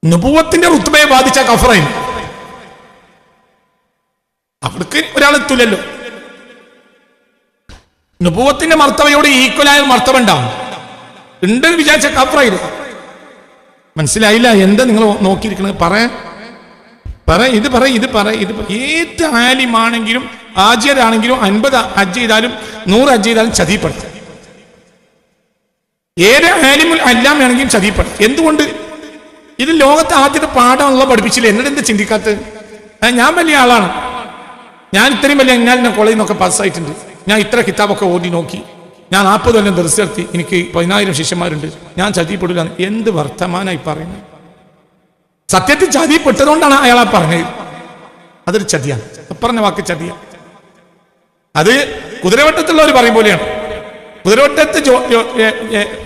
S2: നുബുവത്തിന്റെ റുത്ബയെ ബാധിച്ച കഫറൈൻ അവർക്ക് ഒരാളെത്തൂലല്ലോ. നുബുവത്തിന്റെ മർത്തവയോട് ഈക്വലായ മർത്തവ ഉണ്ടാവും. ഉണ്ട് വിചാരിച്ച കഫറായില്ല. മനസ്സിലായില്ല? എന്താ നിങ്ങൾ നോക്കിയിരിക്കുന്നത്? ഇത് പറ. ഏത് ആലിമാണെങ്കിലും ആജിയരാണെങ്കിലും 50 ഹജ്ജ് ചെയ്താലും 100 ഹജ്ജ് ചെയ്താലും ചതിപ്പെടുത്തും. ഏത് ആലിമുൽ അല്ലാമാണെങ്കിലും ചതിപ്പെടുത്തും. എന്തുകൊണ്ട്? ഇത് ലോകത്തെ ആദ്യത്തെ പാഠമുള്ള പഠിപ്പിച്ചില്ല. എന്നിട്ട് എന്താ ചിന്തിക്കാത്തത്? ഞാൻ വലിയ ആളാണ്, ഞാൻ ഇത്രയും വലിയ കോളേജിൽ നിന്നൊക്കെ പാസ്സായിട്ടുണ്ട്, ഞാൻ ഇത്ര കിതാബൊക്കെ ഓടി നോക്കി, ഞാൻ 40 കൊല്ലം ദർസ് നടത്തി, എനിക്ക് 10,000 ശിഷ്യന്മാരുണ്ട്, ഞാൻ ചതിപ്പെടില്ല. എന്ത് വർത്തമാനായി പറയുന്നത്? സത്യത്തിൽ ചതിപ്പെട്ടതുകൊണ്ടാണ് അയാളാ പറഞ്ഞത്. അതൊരു ചതിയാണ്. പറഞ്ഞ വാക്ക് ചതിയാണ്. അത് കുതിരവട്ടത്തുള്ളവർ പറയും പോലെയാണ്. കുതിരവട്ടത്ത്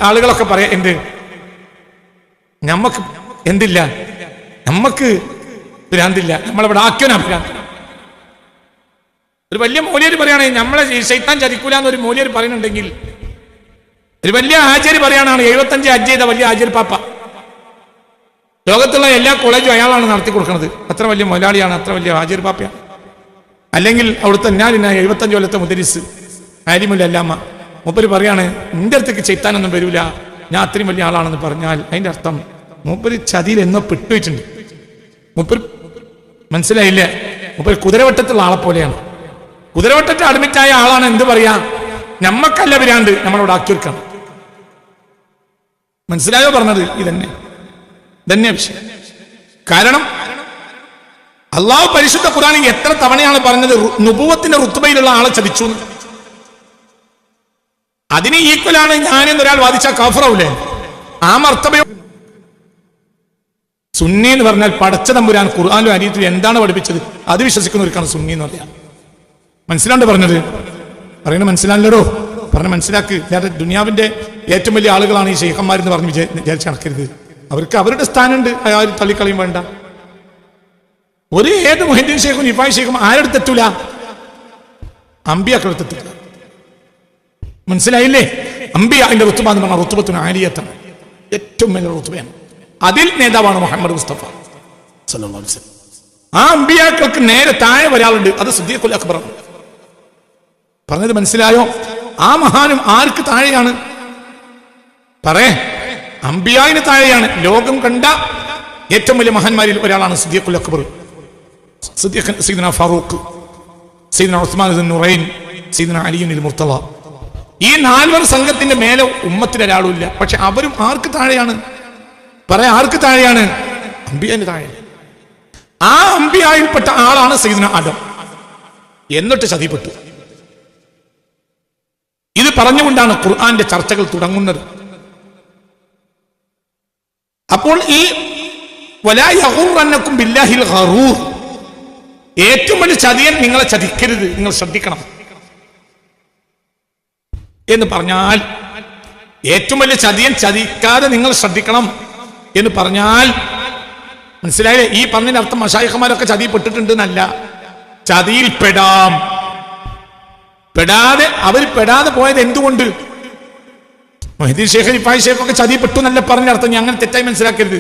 S2: ആളുകളൊക്കെ പറയാം എന്ത്, നമ്മക്ക് എന്തില്ല, നമ്മക്ക് ഭ്രാന്തില്ല, നമ്മളവിടെ ആക്കിയോനാ ഭ്രാന്ത്. ഒരു വലിയ മൂല്യർ പറയുകയാണെങ്കിൽ നമ്മളെ ശൈത്താൻ ചതിക്കൂല എന്നൊരു മൂല്യർ പറയുന്നുണ്ടെങ്കിൽ, ഒരു വലിയ ആചാര്യ പറയുകയാണ് 75 ഹജ്ജ് ചെയ്ത വലിയ ആചാര്യ പാപ്പ, ലോകത്തുള്ള എല്ലാ കോളേജും അയാളാണ് നടത്തി കൊടുക്കുന്നത്. അത്ര വലിയ മലയാളിയാണ്, അത്ര വലിയ ആചാര്യ പാപ്പയാണ്. അല്ലെങ്കിൽ അവിടുത്തെ 75 കൊല്ലത്തെ മുദരിസ് ആലിമുൽ അല്ലാമ മൂപ്പര് പറയാണ് നിന്റെ അടുത്തേക്ക് ചെയ്ത്താനൊന്നും വരൂല, ഞാൻ അത്രയും വലിയ ആളാണെന്ന് പറഞ്ഞാൽ അതിന്റെ അർത്ഥം മൂപ്പര് ചതിയിൽ എന്നോ പെട്ടുവെച്ചിട്ടുണ്ട്. മൂപ്പര് മനസ്സിലായില്ല, മൂപ്പര് കുതിരവട്ടത്തുള്ള ആളെ പോലെയാണ്. കുതിരവട്ടത്തിൽ അഡ്മിറ്റായ ആളാണ് എന്ത് പറയാ, നമ്മക്കല്ല വരാണ്ട് നമ്മളോട് ആക്കിയെടുക്കണം. മനസ്സിലായോ പറഞ്ഞത്? ഇതന്നെ വിഷയം. കാരണം അള്ളാഹു പരിശുദ്ധ ഖുർആനിൽ എത്ര തവണയാണ് പറഞ്ഞത് നുബുവത്തിന്റെ റുത്ബയിലുള്ള ആളെ ചതിച്ചു? അതിന് ഈക്വലാണ് ഞാനെന്നൊരാൾ വാദിച്ച കാഫറാവൂലേ? ആ മർത്തബയോ സുന്നി എന്ന് പറഞ്ഞാൽ പടച്ച തമ്പുരാൻ ഖുർആനിലും ഹദീസിലും എന്താണ് പഠിപ്പിച്ചത് അത് വിശ്വസിക്കുന്നവർക്കാണ് സുന്നി എന്ന് പറയാം. മനസ്സിലാണ്ട് പറഞ്ഞത്? പറയുന്നത് മനസ്സിലാണല്ലോ, പറഞ്ഞ് മനസ്സിലാക്ക്. അല്ലാതെ ദുനിയാവിന്റെ ഏറ്റവും വലിയ ആളുകളാണ് ഈ ശൈഖന്മാരെന്ന് പറഞ്ഞ് വിചാരിച്ച് നടക്കരുത്. അവർക്ക് അവരുടെ സ്ഥാനമുണ്ട്, അയാൾ തള്ളിക്കളയും വേണ്ട. ഒരു ഏത് മുഹദ്ദീൻ ശൈഖും ഇഫായ് ശൈഖും ആരെടുത്തെത്തൂല? അമ്പിയാക്കളെടുത്തെത്തൂല. മനസ്സിലായില്ലേ? അമ്പിയാന്റെ റുത്ബ എന്ന് പറഞ്ഞാൽ റുത്ബത്തുൻ ആലിയത്താണ്, ഏറ്റവും വലിയ റുത്ബയാണ്. അതിൽ നേതാവാണ് മുഹമ്മദ് മുസ്തഫ സല്ലല്ലാഹു അലൈഹി വസല്ലം. ആ അമ്പിയാക്കൾക്ക് നേരെ താഴെ ഒരാളുണ്ട്, അത് സിദ്ദീഖുൽ അക്ബർ. പറഞ്ഞത് മനസ്സിലായോ? ആ മഹാനും ആർക്ക് താഴെയാണ്? അമ്പിയായിന് താഴെയാണ്. ലോകം കണ്ട ഏറ്റവും വലിയ മഹാന്മാരിൽ ഒരാളാണ് സിദ്ദീഖുൽ അക്ബർ, സയ്യിദുനാ ഫാറൂഖ്, സയ്യിദുനാ ഉസ്മാൻ ഇബ്നു നുറൈൻ, സയ്യിദുനാ അലി ഇബ്നുൽ മുർത്തള. ഈ 4 സംഘത്തിന്റെ മേലെ ഉമ്മത്തിൽ ഒരാളും ഇല്ല. പക്ഷെ അവരും ആർക്ക് താഴെയാണ്? ആർക്ക് താഴെയാണ്? അമ്പിയാന് താഴെ. ആ അമ്പിയായിൽപ്പെട്ട ആളാണ് സയ്യിദുനാ ആദം. എന്നിട്ട് ചതിപ്പെട്ടു. ഇത് പറഞ്ഞുകൊണ്ടാണ് ഖുർആന്റെ ചർച്ചകൾ തുടങ്ങുന്നത്. അപ്പോൾ ഈ വലാ യഗുറന്നകും ബില്ലാഹിൽ ഗറൂർ, ഏറ്റവും വലിയ ചതിയൻ നിങ്ങളെ ചതിക്കരുത്, നിങ്ങൾ ശ്രദ്ധിക്കണം എന്ന് പറഞ്ഞാൽ, ഏറ്റവും വലിയ ചതിയൻ ചതിക്കാതെ നിങ്ങൾ ശ്രദ്ധിക്കണം എന്ന് പറഞ്ഞാൽ മനസ്സിലായില്ലേ? ഈ പറഞ്ഞതിന്റെ അർത്ഥം മശായിഖമാരൊക്കെ ചതിയിൽപ്പെട്ടിട്ടുണ്ട് എന്നല്ല. ചതിയിൽ പെടാതെ പോയത് എന്തുകൊണ്ട്? മുഹദ്ദീൻ ശൈഖ് ഇഫായ് ശൈഖ് ഒക്കെ ചതിയിൽപ്പെട്ടു എന്നല്ല പറഞ്ഞ അർത്ഥം. ഞങ്ങൾ തെറ്റായി മനസ്സിലാക്കരുത്.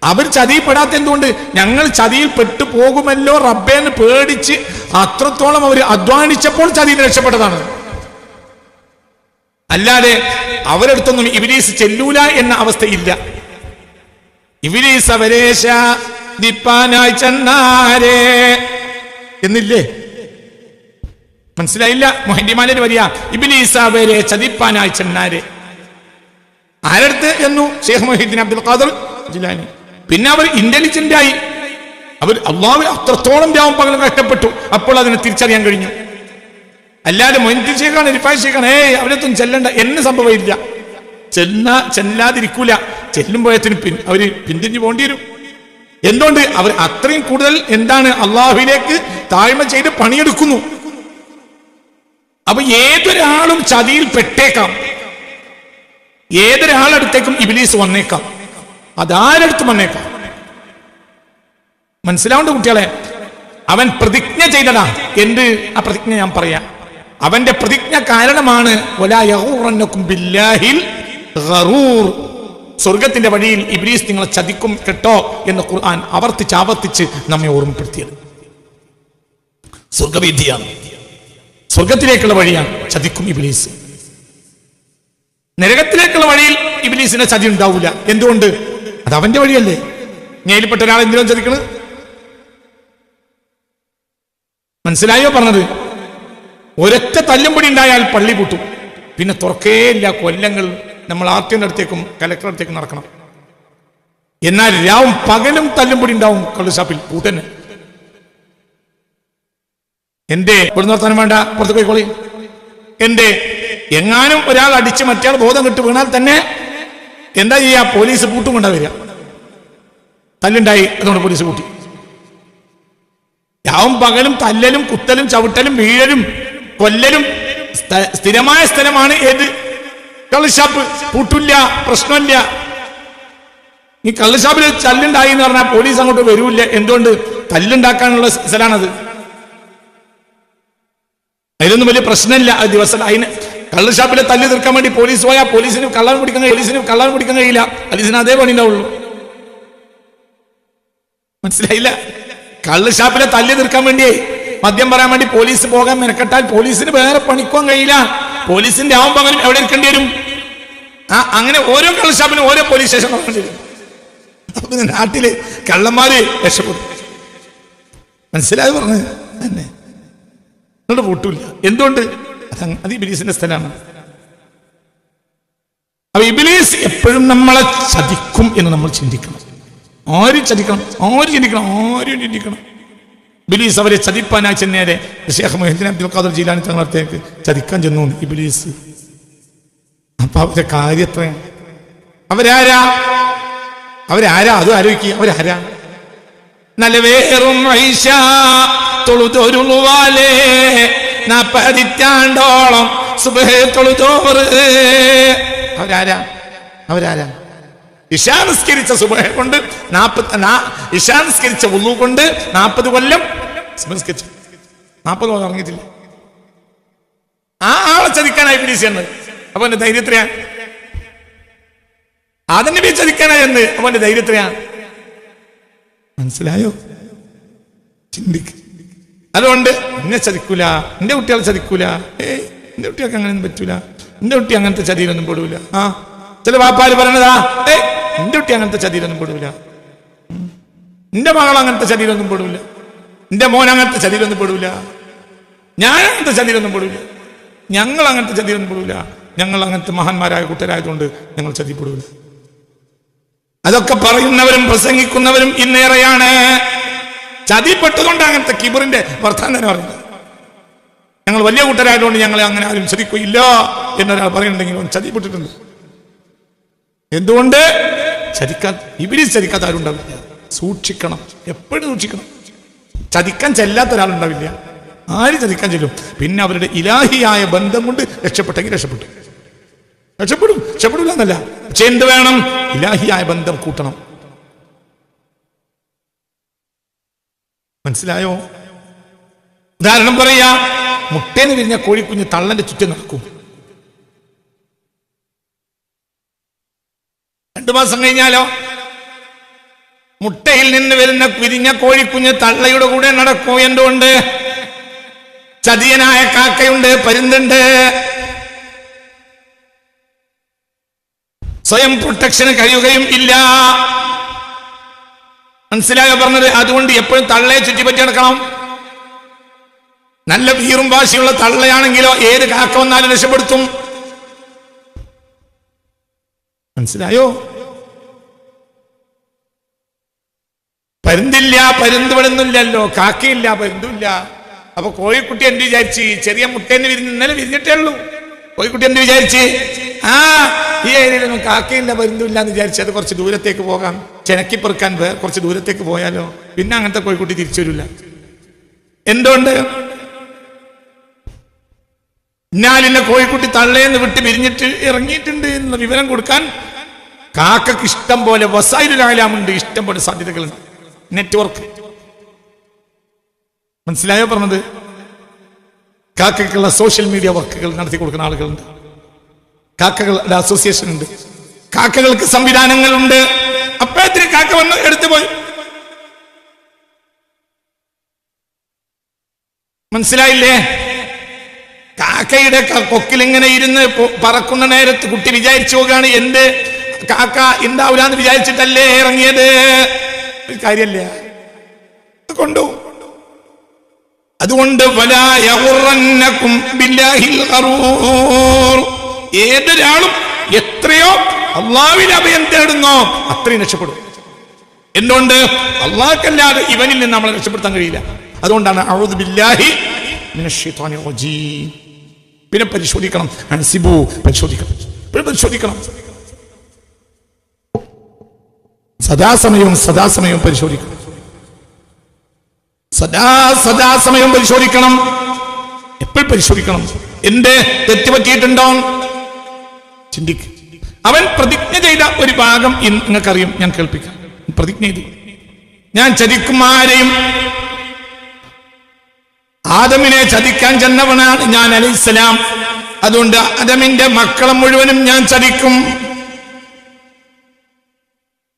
S2: അവർ ചതിയിൽപ്പെടാത്ത എന്തുകൊണ്ട്? ഞങ്ങൾ ചതിയിൽ പെട്ടു പോകുമല്ലോ റബ്ബേന്ന് പേടിച്ച് അത്രത്തോളം അവർ അധ്വാനിച്ചപ്പോൾ ചതിയിൽ രക്ഷപ്പെട്ടതാണ്. അല്ലാതെ അവരെടുത്തൊന്നും ഇബ്ലീസ് ചെല്ലൂല എന്ന അവസ്ഥയില്ല. ഇബ്ലീസ് അവരെ ചതിപ്പാനായി ചെന്നാരേ എന്നില്ലേ? മനസ്സിലായില്ല? മുഹദ്ദിമാനിൽ വരിക ഇബ്ലീസ് അവരെ ചതിപ്പാനായി ചെന്നാരേ. ആരടുത്ത് എന്നു? ഷെയ്ഖ് മുഹീദ്ദീൻ അബ്ദുൽ ഖാദിർ ജിലാനി. പിന്നെ അവർ ഇന്റലിജന്റ് ആയി. അവർ അള്ളാഹു അത്രത്തോളം രാവും പകലും കഷ്ടപ്പെട്ടു. അപ്പോൾ അതിനെ തിരിച്ചറിയാൻ കഴിഞ്ഞു. അല്ലാതെ മൊയ്‌നുദ്ദീൻ ശൈഖാണ്, റിഫായി ശൈഖാണ്, അവരൊന്നും ചെല്ലണ്ട എന്ന് സംഭവമില്ല. ചെല്ലാതിരിക്കൂല. ചെല്ലുമ്പോഴത്തിന് അവര് പിന്തിരിഞ്ഞു പോകേണ്ടി വരും. എന്തുകൊണ്ട്? അവർ അത്രയും കൂടുതൽ എന്താണ് അള്ളാഹുവിലേക്ക് താഴ്മ ചെയ്ത് പണിയെടുക്കുന്നു. അപ്പൊ ഏതൊരാളും ചതിയിൽ പെട്ടേക്കാം. ഏതൊരാളടുത്തേക്കും ഇബ്ലീസ് വന്നേക്കാം. അതാരടുത്തും വന്നേക്കാം. മനസ്സിലാവുണ്ട് കുട്ടികളെ? അവൻ പ്രതിജ്ഞ ചെയ്തതാ. എന്ത് ആ പ്രതിജ്ഞ ഞാൻ പറയാം. അവന്റെ പ്രതിജ്ഞ കാരണമാണ് വലാ യഗൂറന്നകും ബില്ലാഹിൽ ഗറൂർ. സ്വർഗത്തിന്റെ വഴിയിൽ ഇബ്ലീസ് നിങ്ങളെ ചതിക്കും കേട്ടോ എന്ന് ഖുർആൻ ആവർത്തിച്ച് നമ്മെ ഓർമ്മപ്പെടുത്തിയത്. സ്വർഗവിധിയാണ്, സ്വർഗത്തിലേക്കുള്ള വഴിയാണ്. ചതിക്കും ഇബ്ലീസ്. നരകത്തിലേക്കുള്ള വഴിയിൽ ഇബ്ലീസിന്റെ ചതി ഉണ്ടാവില്ല. എന്തുകൊണ്ട്? അത് അവന്റെ വഴിയല്ലേ. ഞയിൽപ്പെട്ട ഒരാൾ എന്തിനും ചതിക്കണത്? മനസ്സിലായോ പറഞ്ഞത്? ഒരൊറ്റ തല്ലുംപടി ഉണ്ടായാൽ പള്ളി പൂട്ടും. പിന്നെ തുറക്കേയില്ല. കൊല്ലങ്ങൾ നമ്മൾ ആർട്ടിയുടെ അടുത്തേക്കും കലക്ടറുടെ അടുത്തേക്കും നടക്കണം. എന്നാൽ രാവും പകലും തല്ലുംപടി ഉണ്ടാവും കള്ളുഷാപ്പിൽ പൂട്ടന്. എന്റെ ഇവിടെ നിർത്താനും വേണ്ട, പുറത്ത് പോയിക്കോളി. എന്റെ എങ്ങാനും ഒരാൾ അടിച്ച് മറ്റയാൾ ബോധം കെട്ട് വീണാൽ തന്നെ എന്താ ചെയ്യാ? പോലീസ് പൂട്ടും കൊണ്ടാ വരിക. തല്ലുണ്ടായി, അതുകൊണ്ട് പോലീസ് പൂട്ടി. രാവും പകലും തല്ലലും കുത്തലും ചവിട്ടലും വീഴലും കൊല്ലലും സ്ഥിരമായ സ്ഥലമാണ് ഏത്? കള്ളുഷാപ്പ്. പൂട്ടില്ല, പ്രശ്നമില്ല. ഈ കള്ളുഷാപ്പിൽ തല്ലുണ്ടായി എന്ന് പറഞ്ഞാൽ പോലീസ് അങ്ങോട്ട് വരൂല്ല. എന്തുകൊണ്ട്? തല്ലുണ്ടാക്കാനുള്ള സ്ഥലമാണത്. അതിലൊന്നും വലിയ പ്രശ്നമില്ല. അത് ദിവസം അതിന് കള്ളുഷാപ്പിലെ തല്ല് തീർക്കാൻ വേണ്ടി പോലീസ് പോയാൽ പോലീസിന് കള്ളൻ പിടിക്കാൻ കഴിയില്ല. പോലീസിന് അതേ പണി ഉണ്ടാവുള്ളൂ. മനസ്സിലായില്ല? കള്ളുഷാപ്പിലെ തല്ല് തീർക്കാൻ വേണ്ടി മദ്യം പറയാൻ വേണ്ടി പോലീസ് പോകാൻ മെനക്കെട്ടാൽ പോലീസിന് വേറെ പണിക്കാൻ കഴിയില്ല. പോലീസിന്റെ ആവും പകരം എവിടെ ഇരിക്കേണ്ടി വരും? അങ്ങനെ ഓരോ കള്ളുഷാപ്പിനും ഓരോ പോലീസ് സ്റ്റേഷൻ നോക്കേണ്ടി വരും. നാട്ടില് കള്ളന്മാര് രക്ഷപ്പെടും. മനസ്സിലായി പറഞ്ഞത് തന്നെ. നിങ്ങളുടെ പൂട്ടില്ല. എന്തുകൊണ്ട്? അത് ഇബ്ലീസിന്റെ സ്ഥലമാണ്. അപ്പൊ ഇബ്ലീസ് എപ്പോഴും നമ്മളെ ചതിക്കും എന്ന് നമ്മൾ ചിന്തിക്കണം. ആരും ചിന്തിക്കണം. ഇബ്ലീസ് അവരെ ചതിപ്പാനായി ചെന്നേരെ ഷെയ്ഖ് മുഹീദ്ദീൻ അബ്ദുൽ ഖാദിർ ജീലാനി തങ്ങളടുത്തേക്ക് ചതിക്കാൻ ചെന്നു ഇബ്ലീസ്. അപ്പൊ അവരുടെ കാര്യത്ര അവരാരാ? അത് ആലോചിക്കുക. അവരാരാ? നല്ല വേറും തൊഴുതൊരുവാലേ 40 പതിറ്റാണ്ടോളം സുബ്ഹ് തൊഴുതോറ്. അവരാരാ? ഇശാ നിസ്കരിച്ച സുബ്ഹ് കൊണ്ട് 40 നിസ്കരിച്ച വുളു കൊണ്ട് 40 കൊല്ലം നിസ്കരിച്ചു. 40 കൊല്ലം ഇറങ്ങിയിട്ടില്ല. ആ ആളെ ചതിക്കാനായി ഇബ്ലീസ് എന്ന്. അപ്പൊ എന്റെ ധൈര്യത്രയാ? ആദം നബിയെ ചതിക്കാനായി എന്ന്. അപ്പൊ എന്റെ ധൈര്യത്രയാ? മനസ്സിലായോ? ചിന്തിക്ക. അതുകൊണ്ട് എന്നെ ചതിക്കൂല, എന്റെ കുട്ടികളെ ചതിക്കൂല. എന്റെ കുട്ടികൾക്ക് അങ്ങനെയൊന്നും പറ്റൂല. എന്റെ കുട്ടി അങ്ങനത്തെ ചതിയിലൊന്നും പെടൂല. ചില വാപ്പാര് പറയണതാ, എന്റെ കുട്ടി അങ്ങനത്തെ ചതിയിലൊന്നും പെടൂല. എന്റെ മകൾ അങ്ങനത്തെ ചതിയിലൊന്നും പെടൂല. എന്റെ മോൻ അങ്ങനത്തെ ചതിയിലൊന്നും പെടൂല. ഞാൻ അങ്ങനത്തെ ചതിയിലൊന്നും പെടൂല. ഞങ്ങൾ അങ്ങനത്തെ ചതിയിലൊന്നും പെടൂല. ഞങ്ങൾ അങ്ങനത്തെ മഹാന്മാരായ കൂട്ടരായതുകൊണ്ട് ഞങ്ങൾ ചതിപ്പെടൂല. അതൊക്കെ പറയുന്നവരും പ്രസംഗിക്കുന്നവരും ഇന്നേറെയാണ്. ചതിപ്പെട്ടതുകൊണ്ട് അങ്ങനത്തെ കിബറിന്റെ വർത്താനം തന്നെ പറയുന്നത്. ഞങ്ങൾ വലിയ കൂട്ടരായതുകൊണ്ട് ഞങ്ങളെ അങ്ങനെ ആരും ചതിക്കില്ല എന്നൊരാൾ പറയുന്നുണ്ടെങ്കിൽ അവൻ ചതിപ്പെട്ടിട്ടുണ്ട്. എന്തുകൊണ്ട്? ഇബ്ലീസ് ചതിക്കാത്ത ആരും ഉണ്ടാവില്ല. സൂക്ഷിക്കണം, എപ്പോഴും സൂക്ഷിക്കണം. ചതിക്കാൻ ചെല്ലാത്ത ഒരാളുണ്ടാവില്ല. ആര് ചതിക്കാൻ ചെല്ലും? പിന്നെ അവരുടെ ഇലാഹിയായ ബന്ധം കൊണ്ട് രക്ഷപ്പെട്ടെങ്കിൽ രക്ഷപ്പെടില്ല എന്നല്ല. പക്ഷെ എന്ത് വേണം? ഇലാഹിയായ ബന്ധം കൂട്ടണം. മനസ്സിലായോ? ഉദാഹരണം പറയാ, മുട്ടേന്ന് വിരിഞ്ഞ കോഴിക്കുഞ്ഞ് തള്ളന്റെ ചുറ്റും നടക്കും. 2 മാസം കഴിഞ്ഞാലോ മുട്ടയിൽ നിന്ന് വരുന്ന വിരിഞ്ഞ കോഴിക്കുഞ്ഞ് തള്ളയുടെ കൂടെ നടക്കും. എന്തുകൊണ്ട്? ചതിയനായ കാക്കയുണ്ട്, പരുന്തുണ്ട്. സ്വയം പ്രൊട്ടക്ഷന് കഴിയുകയും ഇല്ല. മനസ്സിലായോ പറഞ്ഞത്? അതുകൊണ്ട് എപ്പോഴും തള്ളയെ ചുറ്റിപ്പറ്റി നടക്കണം. നല്ല വീറും വാശിയുള്ള തള്ളയാണെങ്കിലോ ഏത് കാക്ക വന്നാലും രക്ഷപ്പെടുത്തും. മനസ്സിലായോ? പരുന്തില്ല, പരുന്ത് വിടുന്നില്ലല്ലോ, കാക്കയില്ല, പരുന്തുമില്ല. അപ്പൊ കോഴിക്കുട്ടി എന്ത് വിചാരിച്ച്? ചെറിയ മുട്ടേന്ന് ഇന്നലെ വിരിഞ്ഞിട്ടേ ഉള്ളൂ. കോഴിക്കുട്ടി എന്ത് വിചാരിച്ച്? ഈ ഏരിയയിലൊന്നും കാക്കയില്ല, പരുന്തുമില്ല എന്ന് വിചാരിച്ച് അത് കുറച്ച് ദൂരത്തേക്ക് പോകാം, ചെനക്കി പെറുക്കാൻ കുറച്ച് ദൂരത്തേക്ക് പോയാലോ. പിന്നെ അങ്ങനത്തെ കോഴിക്കുട്ടി തിരിച്ചു വരില്ല. എന്തുകൊണ്ട്? ഇന്നാലിന്റെ കോഴിക്കുട്ടി തള്ളേന്ന് വിട്ട് പിരിഞ്ഞിട്ട് ഇറങ്ങിയിട്ടുണ്ട് എന്നുള്ള വിവരം കൊടുക്കാൻ കാക്കക്ക് ഇഷ്ടം പോലെ വസായിലുലാമുണ്ട്, ഇഷ്ടം പോലെ സാധ്യതകളുണ്ട്. നെറ്റ്വർക്ക് മനസ്സിലായോ പറഞ്ഞത്? കാക്കക്കുള്ള സോഷ്യൽ മീഡിയ വർക്കുകൾ നടത്തി കൊടുക്കുന്ന ആളുകളുണ്ട്, കാക്കകളുടെ അസോസിയേഷൻ ഉണ്ട്, കാക്കകൾക്ക് സംവിധാനങ്ങളുണ്ട്. അപ്പോഴത്തിന് കാക്ക വന്ന് എടുത്തു പോയി. മനസ്സിലായില്ലേ? കാക്കയുടെ കൊക്കിൽ ഇങ്ങനെ ഇരുന്ന് പറക്കുന്ന നേരത്ത് കുട്ടി വിചാരിച്ചു പോവുകയാണ് എന്ത് കാക്ക ഉണ്ടാവില്ലാന്ന് വിചാരിച്ചിട്ടല്ലേ ഇറങ്ങിയത്. കാര്യല്ല, കൊണ്ടുപോകും. അതുകൊണ്ട് ഏതൊരാളും എത്രയോ അള്ളാഹുവിൽ അഭയം തേടുന്നോ അത്രയും രക്ഷപ്പെടും. എന്തുകൊണ്ട്? അള്ളാഹ്ക്കല്ലാതെ ഇവനിൽ നിന്ന് നമ്മളെ രക്ഷപ്പെടുത്താൻ കഴിയില്ല. അതുകൊണ്ടാണ് അഊദു ബില്ലാഹി മിനശ് ശൈത്വാനിർ റജീം. പിന്നെ പരിശോധിക്കണം, അൻസിബു പരിശോധിക്കണം, പരിശോധിക്കണം. സദാസമയവും പരിശോധിക്കണം, സദാസമയവും പരിശോധിക്കണം. എപ്പോഴും പരിശോധിക്കണം. എന്റെ തെറ്റ് പറ്റിയിട്ടുണ്ടോ ചിന്തിക്കുക. അവൻ പ്രതിജ്ഞ ചെയ്ത ഒരു ഭാഗം നിങ്ങൾക്കറിയും, ഞാൻ കേൾപ്പിക്കാം. പ്രതിജ്ഞ ചെയ്തു, ഞാൻ ചതിക്കും ആരെയും. ആദമിനെ ചതിക്കാൻ ചെന്നവനാണ് ഞാൻ അലൈഹിസ്സലാം. അതുകൊണ്ട് ആദമിന്റെ മക്കളെ മുഴുവനും ഞാൻ ചതിക്കും,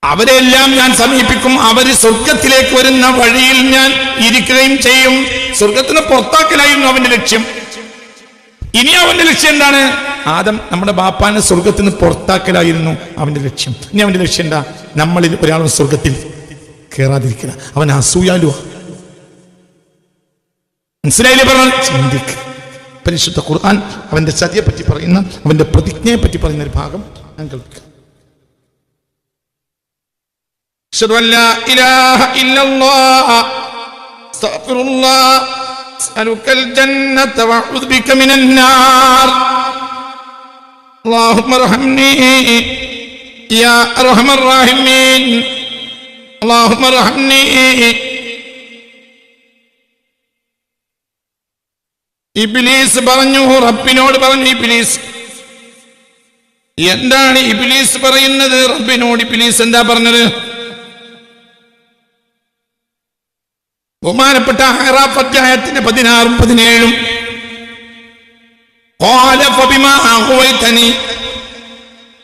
S2: അവരെല്ലാം ഞാൻ സമീപിക്കും. അവര് സ്വർഗത്തിലേക്ക് വരുന്ന വഴിയിൽ ഞാൻ ഇരിക്കുകയും ചെയ്യും. സ്വർഗത്തിന് പുറത്താക്കലായിരുന്നു അവന്റെ ലക്ഷ്യം. ഇനി അവന്റെ ലക്ഷ്യം എന്താണ്? ആദം നമ്മുടെ ബാപ്പാനെ സ്വർഗത്തിന് പുറത്താക്കലായിരുന്നു അവന്റെ ലക്ഷ്യം. ഇനി അവന്റെ ലക്ഷ്യം എന്താ? നമ്മളിൽ ഒരാളും സ്വർഗത്തിൽ കയറാതിരിക്കുക. അവൻ അസൂയാലുവാ. മനസ്സിലായില്ലേ? പറഞ്ഞാൽ ചിന്തിക്ക്. പരിശുദ്ധ ഖുർആൻ അവന്റെ ചതിയെ പറ്റി പറയുന്ന, അവന്റെ പ്രതിജ്ഞയെ പറ്റി പറയുന്ന ഒരു ഭാഗം ഞാൻ കേൾപ്പിക്കാം. അശ്ഹദു അൻ ലാ ഇലാഹ ഇല്ലല്ലാഹ് അസ്തഗ്ഫിറുല്ലാഹ് അസ്അലുക്കൽ ജന്നത വഅഊദു ബിക മിനൻ നാർ അല്ലാഹുമ്മ അർഹംനി യാ അർഹമർ റഹീമീൻ അല്ലാഹുമ്മ അർഹംനി. ഇബ്ലീസ് പറഞ്ഞു, റബ്ബിനോട് പറഞ്ഞു. ഇബ്ലീസ് എന്താണ് ഇബ്ലീസ് പറയുന്നത്? റബ്ബിനോട് ഇബ്ലീസ് എന്താ പറഞ്ഞത്? ബഹുമാനപ്പെട്ട അഹ്റാഫ് അധ്യായത്തിന്റെ 16ഉം 17ഉം ഖാല ഫബിമാ അഗ്വൈതനി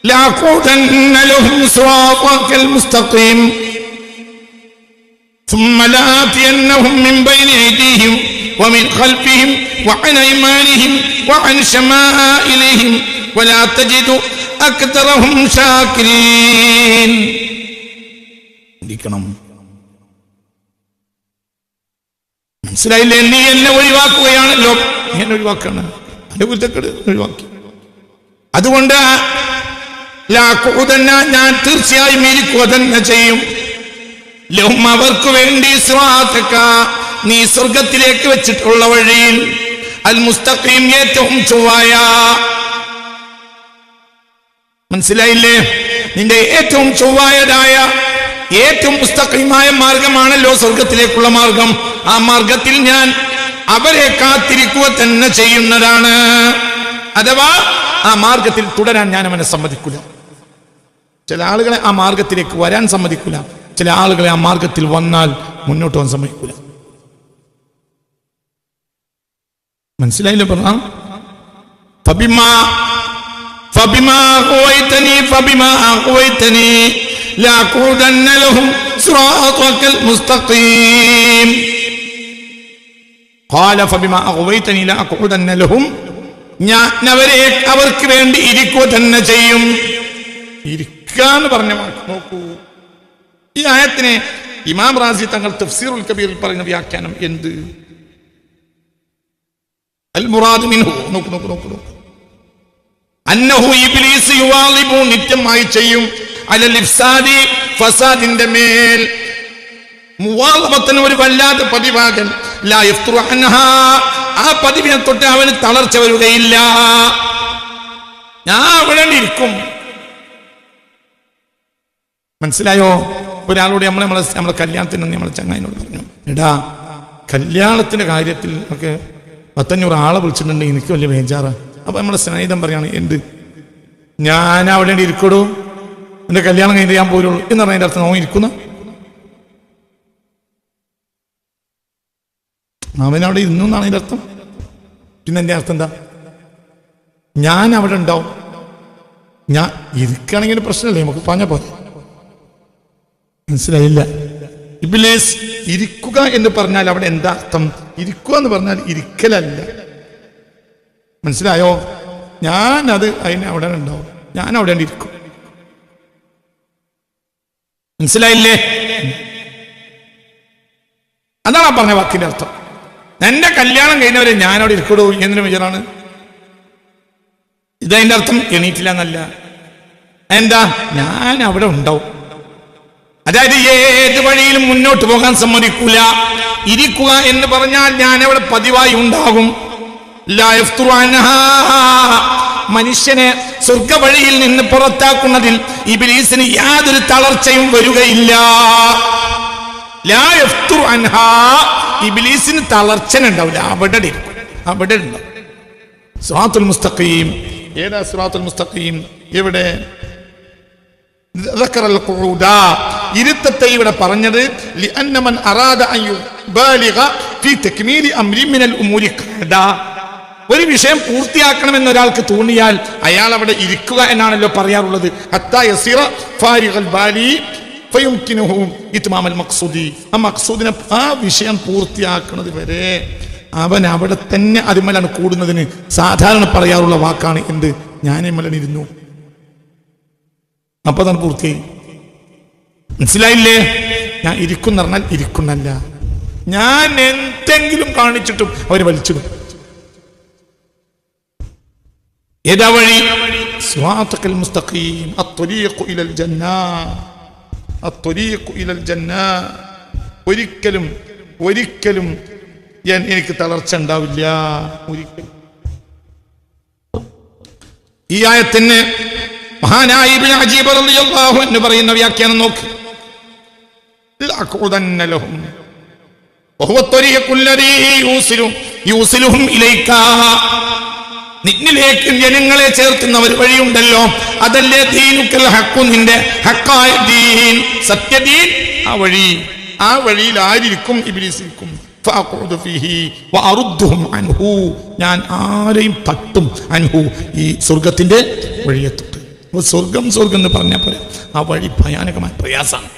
S2: ലഅഖൂദന്ന ലഹും സിറാത്തകൽ മുസ്തഖീം ثم لآتينهم من بين أيديهم ومن خلفهم وعن أيمانهم وعن شمائلهم ولا تجد أكثرهم شاكرين. മനസ്സിലായില്ലേ? നീ എന്നെ ഒഴിവാക്കുകയാണല്ലോ. എന്നെ ഒഴിവാക്കാണ്, ഒഴിവാക്കി. അതുകൊണ്ട് ഞാൻ തീർച്ചയായും ഇരിക്കുക തന്നെ ചെയ്യും. ലഹും അവർക്ക് വേണ്ടി സിറാത്തക നീ സ്വർഗത്തിലേക്ക് വെച്ചിട്ടുള്ള വഴിയിൽ, അൽ മുസ്തഖീം ഏറ്റവും ചൊവ്വായ. മനസ്സിലായില്ലേ? നിന്റെ ഏറ്റവും ചൊവ്വായതായ ഏറ്റവും മുസ്തഖീമായ മാർഗമാണല്ലോ സ്വർഗത്തിലേക്കുള്ള മാർഗം. ആ മാർഗത്തിൽ ഞാൻ അവരെ കാത്തിരിക്കുക തന്നെ ചെയ്യുന്നതാണ്. അഥവാ ആ മാർഗത്തിൽ തുടരാൻ ഞാൻ അവനെ സമ്മതിക്കില്ല. ചില ആളുകളെ ആ മാർഗത്തിലേക്ക് വരാൻ സമ്മതിക്കില്ല, ചില ആളുകളെ ആ മാർഗത്തിൽ വന്നാൽ മുന്നോട്ട് പോകാൻ സമ്മതിക്കില്ല. മനസ്സിലായില്ലേ? പറഞ്ഞ ഫബിമാ അഗ്വൈതനി ലഅഖൂദന്ന ലഹും സിറാത്തകൽ മുസ്തഖീം. ഖാല ഫബിമാ അഗ്വൈതനി ലഅഖൂദന്ന ലഹും ഞാൻ അവർക്ക് വേണ്ടി ഇരിക്കുക തന്നെ ചെയ്യും. ഇരിക്കാന്ന് പറഞ്ഞ നോക്കൂ, ഈ ആയത്തിനെ ഇമാം റാസി തങ്ങൾ തഫ്സീറുൽ കബീറിൽ പറയുന്ന വ്യാഖ്യാനം എന്ത്? അൽ മുറാദ് മിൻഹു, നോക്കൂ, അന്നഹു ഇബ്ലീസ് യുവാലിബു, നിത്യമായി ചെയ്യും, അലൽ ഇഫ്സാദി, ഫസാദിന്റെ മേൽ, മുവാലബത്തിന് ഒരു വല്ലാത്ത പതിവാകൽ, ലാ യഫ്തുറു അൻഹാ, ആ പതിവിനെ തൊട്ട് അവന് തളർച്ച വരികയില്ല. ഞാൻ അവിടെ ഇരിക്കും. മനസ്സിലായോ? ഒരാളോട് നമ്മളെ കല്യാണത്തിന് നമ്മളെ ചങ്ങായിനോട് പറഞ്ഞു, എടാ കല്യാണത്തിന്റെ കാര്യത്തിൽ ഒക്കെ 500 ആളെ വിളിച്ചിട്ടുണ്ടെങ്കിൽ എനിക്ക് വലിയ ബേജാറാ. അപ്പൊ നമ്മളെ സ്നേഹിതൻ പറയാണ്, എന്ത്, ഞാൻ അവിടെ ഇരിക്കടൂ, എന്റെ കല്യാണം കഴിഞ്ഞ് ഞാൻ പോരുള്ളൂ എന്ന് പറഞ്ഞതിന്റെ അർത്ഥം നോക്കി ഇരിക്കുന്ന അവനവിടെ ഇരുന്നു എന്നാണ് അതിന്റെ അർത്ഥം. പിന്നെ എന്റെ അർത്ഥം എന്താ? ഞാൻ അവിടെ ഉണ്ടാവും. ഞാൻ ഇരിക്കുകയാണെങ്കിൽ പ്രശ്നമല്ലേ, നമുക്ക് പറഞ്ഞ പോലെ. മനസ്സിലായില്ല? ഇബ്ലീസ് ഇരിക്കുക എന്ന് പറഞ്ഞാൽ അവിടെ എന്താ അർത്ഥം? ഇരിക്കുക എന്ന് പറഞ്ഞാൽ ഇരിക്കലല്ല. മനസ്സിലായോ? ഞാനത് അതിന് അവിടെ ഉണ്ടാവും, ഞാൻ അവിടെ ഇരിക്കും. മനസ്സിലായില്ലേ? അതാണ് പറഞ്ഞ വാക്കിന്റെ അർത്ഥം. എന്റെ കല്യാണം കഴിഞ്ഞവരെ ഞാനവിടെ ഇരിക്കടൂ എന്നതിന് വിചാരാണ്. ഇതതിന്റെ അർത്ഥം എണീറ്റില്ല എന്നല്ല. എന്താ? ഞാൻ അവിടെ ഉണ്ടാവും. അതായത് ഏത് വഴിയിലും മുന്നോട്ട് പോകാൻ സമ്മതിക്കൂല. ഇരിക്കുക എന്ന് പറഞ്ഞാൽ ഞാൻ അവിടെ പതിവായി ഉണ്ടാകും. മനുഷ്യനെ സ്വർഗ വഴിയിൽ നിന്ന് പുറത്താക്കുന്നതിൽ ഇബ്ലീസിന് യാതൊരു തളർച്ചയും വരികയില്ല. ഇബ്ലീസിന് തളർച്ച ഉണ്ടാവില്ല, അവിടെ ഉണ്ടാവും. സിറാത്തുൽ മുസ്തഖീം. ഏതാ സിറാത്തുൽ മുസ്തഖീം? എവിടെ? ഇരുത്തത്തെ ഇവിടെ പറഞ്ഞത് ഒരു വിഷയം പൂർത്തിയാക്കണമെന്ന് ഒരാൾക്ക് തോന്നിയാൽ അയാൾ അവിടെ ഇരിക്കുക എന്നാണല്ലോ പറയാറുള്ളത്. ആ വിഷയം പൂർത്തിയാക്കുന്നത് വരെ അവൻ അവിടെ തന്നെ അതിമലാണ് കൂടുന്നതിന് സാധാരണ പറയാറുള്ള വാക്കാണ് എന്ത്? ഞാനിരുന്നു. അപ്പൊ അതാണ് പൂർത്തിയായി. മനസ്സിലായില്ലേ? ഞാൻ ഇരിക്കുന്ന പറഞ്ഞാൽ ഇരിക്കുന്നല്ല, ഞാൻ എന്തെങ്കിലും കാണിച്ചിട്ടും അവര് വലിച്ചിടും. ഏതാ വഴി? സിറാത്തൽ മുസ്തഖീം, അത്ത്വരീഖു ഇലൽ ജന്ന, അത്ത്വരീഖു ഇലൽ ജന്ന. ഒരിക്കലും എനിക്ക് തളർച്ച ഉണ്ടാവില്ല, ഒരിക്കലും. ഈ ആയത്തിന് മഹാനായ ഇബ്നു അജീബ് റളിയല്ലാഹു അൻഹു പറയുന്ന വ്യാഖ്യാനം നോക്ക്. ലഅഖുദന്ന ലഹും വഹുവ ത്വരീഖുൽ ലദീ യൂസിലുഹും ഇലൈക. നിന്നിലേക്ക് ജനങ്ങളെ ചേർത്തുന്ന ഒരു വഴിയുണ്ടല്ലോ, അതല്ലേ ദീനുക്കൽ ഹഖ്, നിന്റെ ഹഖായ ദീൻ, സത്യദീൻ. ആ വഴിയിൽ ആരിക്കും? ഇബ്ലീസ് ഇരിക്കും. ഫഅഖുദു ഫീഹി വഅറുദ്ദുഹും അൻഹു. ഞാൻ ആരെയും തട്ടും, അൻഹു, ഈ സ്വർഗത്തിന്റെ വഴിയെ തൊട്ട്. സ്വർഗം എന്ന് പറഞ്ഞാൽ പോലെ ആ വഴി ഭയാനകമായ പ്രയാസമാണ്.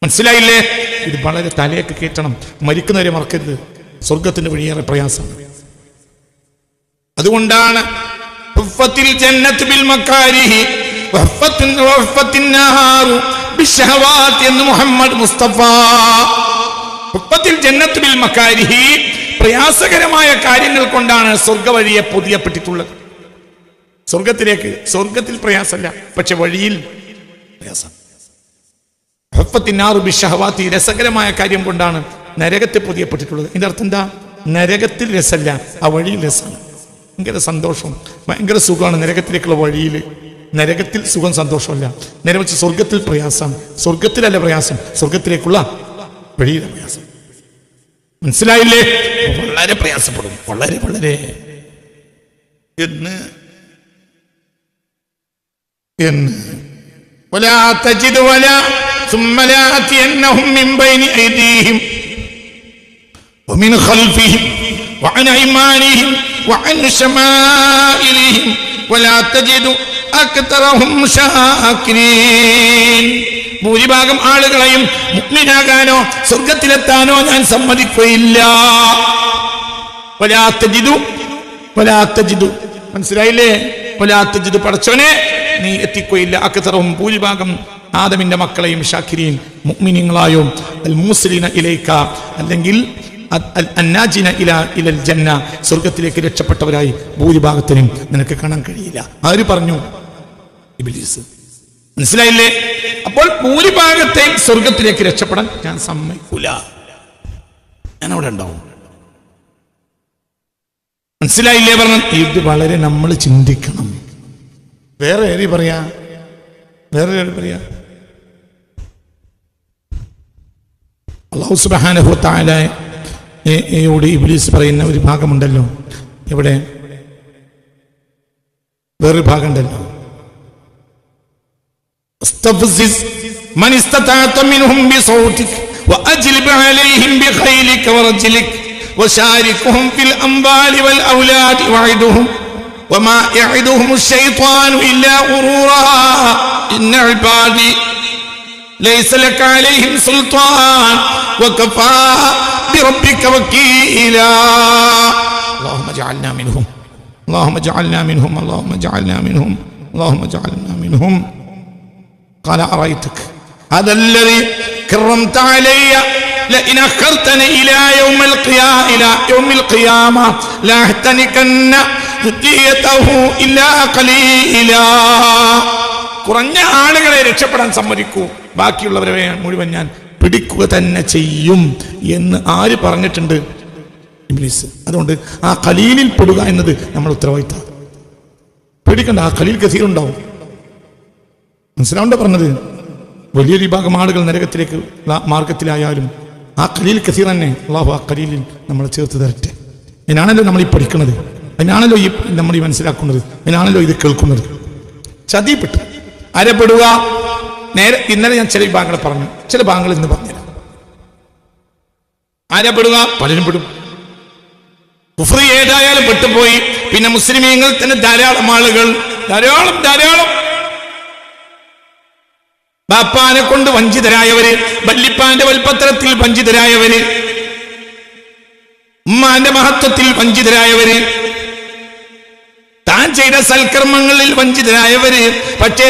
S2: മനസ്സിലായില്ലേ? ഇത് വളരെ തലയൊക്കെ കേട്ടണം, മരിക്കുന്നവരെ മറക്കരുത്. സ്വർഗത്തിന്റെ വഴിയേറെ പ്രയാസമാണ്. അതുകൊണ്ടാണ് എന്ന് മുഹമ്മദ് മുസ്തഫ. പ്രയാസകരമായ കാര്യങ്ങൾ കൊണ്ടാണ് സ്വർഗ വഴിയെ പൊതിയപ്പെട്ടിട്ടുള്ളത്. സ്വർഗത്തിൽ പ്രയാസമല്ല, പക്ഷെ വഴിയിൽ പ്രയാസം. രസകരമായ കാര്യം കൊണ്ടാണ് നരകത്തെ പൊതിയപ്പെട്ടിട്ടുള്ളത്. ഇതിന്റെ അർത്ഥം എന്താ? നരകത്തിൽ രസമല്ല, ആ വഴിയിൽ രസമാണ്. ഭയങ്കര സന്തോഷം, ഭയങ്കര സുഖമാണ് നരകത്തിലേക്കുള്ള വഴിയിൽ. നരകത്തിൽ സുഖം സന്തോഷമല്ല, നേരെ വെച്ച് സ്വർഗത്തിൽ പ്രയാസമാണ്. സ്വർഗത്തിലല്ല പ്രയാസം, സ്വർഗത്തിലേക്കുള്ള വഴിയിലെ പ്രയാസം. മനസ്സിലായില്ലേ? വളരെ പ്രയാസപ്പെടും, വളരെ എന്ന് ولا تجد ولا ثم لا أتينهم من بين أيديهم ومن خلفهم وعن أيمانهم وعن شمائلهم ولا تجد أكثرهم شاكرين. ഭൂരിഭാഗം ആളുകളെയും മുഅ്മിനാകാനോ സ്വർഗത്തിലെത്താനോ ഞാൻ സമ്മതിക്കുകയില്ല. വലാ തജിദു. മനസ്സിലായില്ലേ? വലാ തജിദു, പടച്ചോനെ നീ എത്തിക്കുകയില്ല. അക്തറഹും, ഭൂരിഭാഗം ആദമിന്റെ മക്കളെയും ഷാക്കിരീൻ മുഅ്മിനീങ്ങളായോ അൽ മൂസിലീന ഇലൈക അല്ലെങ്കിൽ അന്നാജിന ഇലൽ ജന്ന സ്വർഗ്ഗത്തിലേക്ക് രക്ഷപ്പെട്ടവരായി ഭൂരിഭാഗത്തിനും നിനക്ക് കാണാൻ കഴിയില്ല. ആര് പറഞ്ഞു? ഇബ്ലീസ്. മനസ്സിലായില്ലേ? അപ്പോൾ ഭൂരിഭാഗത്തെയും സ്വർഗത്തിലേക്ക് രക്ഷപ്പെടാൻ ഞാൻ സമ്മതിക്കൂല, ഞാൻ അവിടെ ഉണ്ടാവും. മനസ്സിലായില്ലേ? പറഞ്ഞു. ഇത് വളരെ നമ്മൾ ചിന്തിക്കണം. വേറെ ഏറി പറയാ, അല്ലാഹു സുബ്ഹാനഹു വ തആലയോട് ഇബ്ലീസ് പറയുന്ന ഒരു ഭാഗമുണ്ടല്ലോ. ഇവിടെ വേറൊരു ഭാഗമുണ്ടല്ലോ. استفزز من استطعت منهم بصوتك واجلب عليهم بخيلك ورجلك وشاركهم في الاموال والاولاد وعدهم وما يعدهم الشيطان الا غرورا ان عبادي ليس لك عليهم سلطان وكفى بربك وكيلا اللهم اجعلنا منهم اللهم اجعلنا منهم اللهم اجعلنا منهم اللهم اجعلنا منهم قال أرأيتك هذا الذي كرمت علي لئن أخرتني إلى يوم القيامة لا أحتنكن ذريته إلا قليلا. കുറഞ്ഞ ആളുകളെ രക്ഷപ്പെടാൻ സമ്മതിക്കൂ, ബാക്കിയുള്ളവരെ മുഴുവൻ ഞാൻ പിടിക്കുക തന്നെ ചെയ്യും എന്ന് ആര് പറഞ്ഞിട്ടുണ്ട്? ഇബ്ലീസ്. അതുകൊണ്ട് ആ ഖലീലിൽ പെടുക എന്നത് നമ്മൾ ഉത്തരവാദിത്തം. പേടിക്കണ്ട, ആ ഖലീൽ കസീറുണ്ടാവും. മനസ്സിലാവണ്ട പറഞ്ഞത്? വലിയൊരു വിഭാഗം ആളുകൾ നരകത്തിലേക്ക് മാർഗത്തിലായാലും ആ ഖലീൽ കസീർ തന്നെ അള്ളാഹു ആ ഖലീലിൽ നമ്മളെ ചേർത്ത് തരട്ടെ. അതിനാണല്ലോ നമ്മൾ ഈ പഠിക്കുന്നത്, അതിനാണല്ലോ ഈ നമ്മൾ ഈ മനസ്സിലാക്കുന്നത്, അതിനാണല്ലോ ഇത് കേൾക്കുന്നത്. ചതിപ്പെട്ടു അരപ്പെടുക. നേരെ ഇന്നലെ ഞാൻ ചില വിഭാഗങ്ങൾ പറഞ്ഞു, ചില ഭാഗങ്ങൾ ഇന്ന് പറഞ്ഞുതരാം. അരപ്പെടുക പലരും പെടും. കുഫ്ർ ഏതായാലും പെട്ടുപോയി. പിന്നെ മുസ്ലിമീങ്ങൾ തന്നെ ധാരാളം ആളുകൾ, ധാരാളം ബാപ്പാനെ കൊണ്ട് വഞ്ചിതരായവര്, വല്ലിപ്പാന്റെ വൽപ്പത്രത്തിൽ വഞ്ചിതരായവര്, ഉമ്മാന്റെ മഹത്വത്തിൽ വഞ്ചിതരായവര്, താൻ ചെയ്ത സൽക്കർമ്മങ്ങളിൽ വഞ്ചിതരായവര്, പക്ഷേ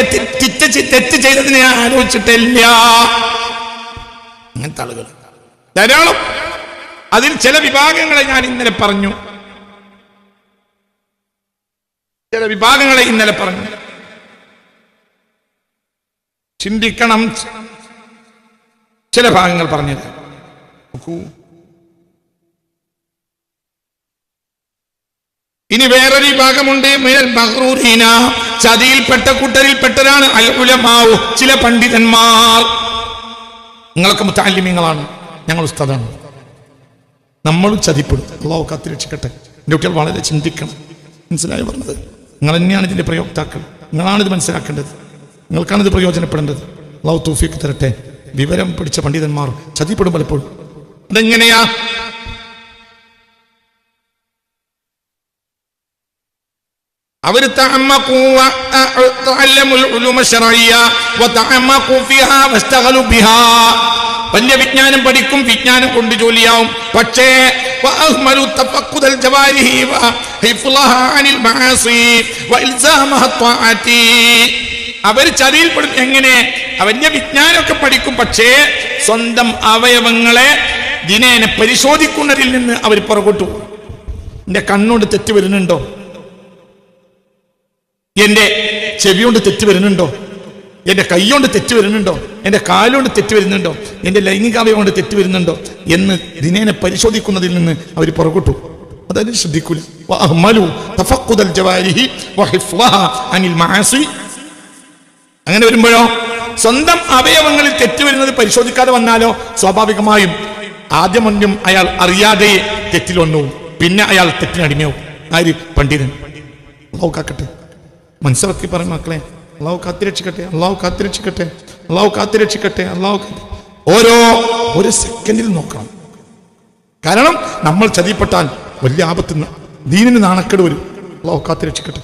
S2: തെറ്റ് ചെയ്തതിനെ ആലോചിച്ചിട്ടില്ല. അങ്ങനത്തെ ആളുകൾ ധാരാളം. അതിൽ ചില വിഭാഗങ്ങളെ ഞാൻ ഇന്നലെ പറഞ്ഞു, ചിന്തിക്കണം. ചില ഭാഗങ്ങൾ പറഞ്ഞത് നോക്കൂ. ഇനി വേറൊരു വിഭാഗമുണ്ട്. മിനൽ മഗ്റൂരീന, ചതിയിൽപ്പെട്ട കൂട്ടരിൽപ്പെട്ടതാണ് അൽ ഉലമാഉ, ചില പണ്ഡിതന്മാർ. നിങ്ങളൊക്കെ മുതഅല്ലിമീങ്ങളാണ്, ഞങ്ങൾ ഉസ്താദാണ്, നമ്മളും ചതിപ്പെടും. അല്ലാഹു കാത്തുരക്ഷിക്കട്ടെ. എൻ്റെ കുട്ടികൾ വളരെ ചിന്തിക്കണം. മനസ്സിലായി പറഞ്ഞത്? നിങ്ങൾ തന്നെയാണ് ഇതിന്റെ പ്രയോക്താക്കൾ, നിങ്ങളാണിത് മനസ്സിലാക്കേണ്ടത്, നിങ്ങൾക്കാണിത് പ്രയോജനപ്പെടേണ്ടത്. അല്ലാഹു തൗഫീഖ് തരട്ടെ. വിവരം പിടിച്ച പണ്ഡിതന്മാർ ചതിപ്പെടും പലപ്പോഴും. അതെങ്ങനെയാ? അവര് വലിയ വിജ്ഞാനം പഠിക്കും, വിജ്ഞാനം കൊണ്ട് ജോലിയാവും. പക്ഷേ അവർ ചതിയിൽപ്പെടും. എങ്ങനെ? വലിയ വിജ്ഞാനമൊക്കെ പഠിക്കും, പക്ഷേ സ്വന്തം അവയവങ്ങളെ ദിനേന പരിശോധിക്കുന്നതിൽ നിന്ന് അവർ പുറകോട്ടു. എന്റെ കണ്ണുകൊണ്ട് തെറ്റ് വരുന്നുണ്ടോ? എന്റെ ചെവി കൊണ്ട് തെറ്റ് വരുന്നുണ്ടോ? എന്റെ കൈകൊണ്ട് തെറ്റ് വരുന്നുണ്ടോ? എന്റെ കാലുകൊണ്ട് തെറ്റ് വരുന്നുണ്ടോ? എന്റെ ലൈംഗികാവയം കൊണ്ട് തെറ്റ് വരുന്നുണ്ടോ എന്ന് ദിനേന പരിശോധിക്കുന്നതിൽ നിന്ന് അവർ പുറകോട്ടു. അതായത് ശ്രദ്ധിക്കൂല. അങ്ങനെ വരുമ്പോഴോ സ്വന്തം അവയവങ്ങളിൽ തെറ്റ് വരുന്നത് പരിശോധിക്കാതെ വന്നാലോ സ്വാഭാവികമായും ആദ്യമൊന്നും അയാൾ അറിയാതെ തെറ്റിൽ വന്നു, പിന്നെ അയാൾ തെറ്റിനടിമയാവും. ആര്? പണ്ഡിതൻ. അല്ലാഹു കാക്കട്ടെ. മനസ്സിലാക്കി പറയും മക്കളെ. അല്ലാഹു കാത്തിരക്ഷിക്കട്ടെ, അല്ലാഹു കാത്തിരക്ഷിക്കട്ടെ, അല്ലാഹു കാത്തിരക്ഷിക്കട്ടെ, അല്ലാഹു. ഓരോ സെക്കൻഡിൽ നോക്കണം. കാരണം നമ്മൾ ചതിപ്പെട്ടാൽ വലിയ ആപത്ത്, ദീനിന് നാണക്കേട് വരും. അല്ലാഹു കാത്തിരക്ഷിക്കട്ടെ.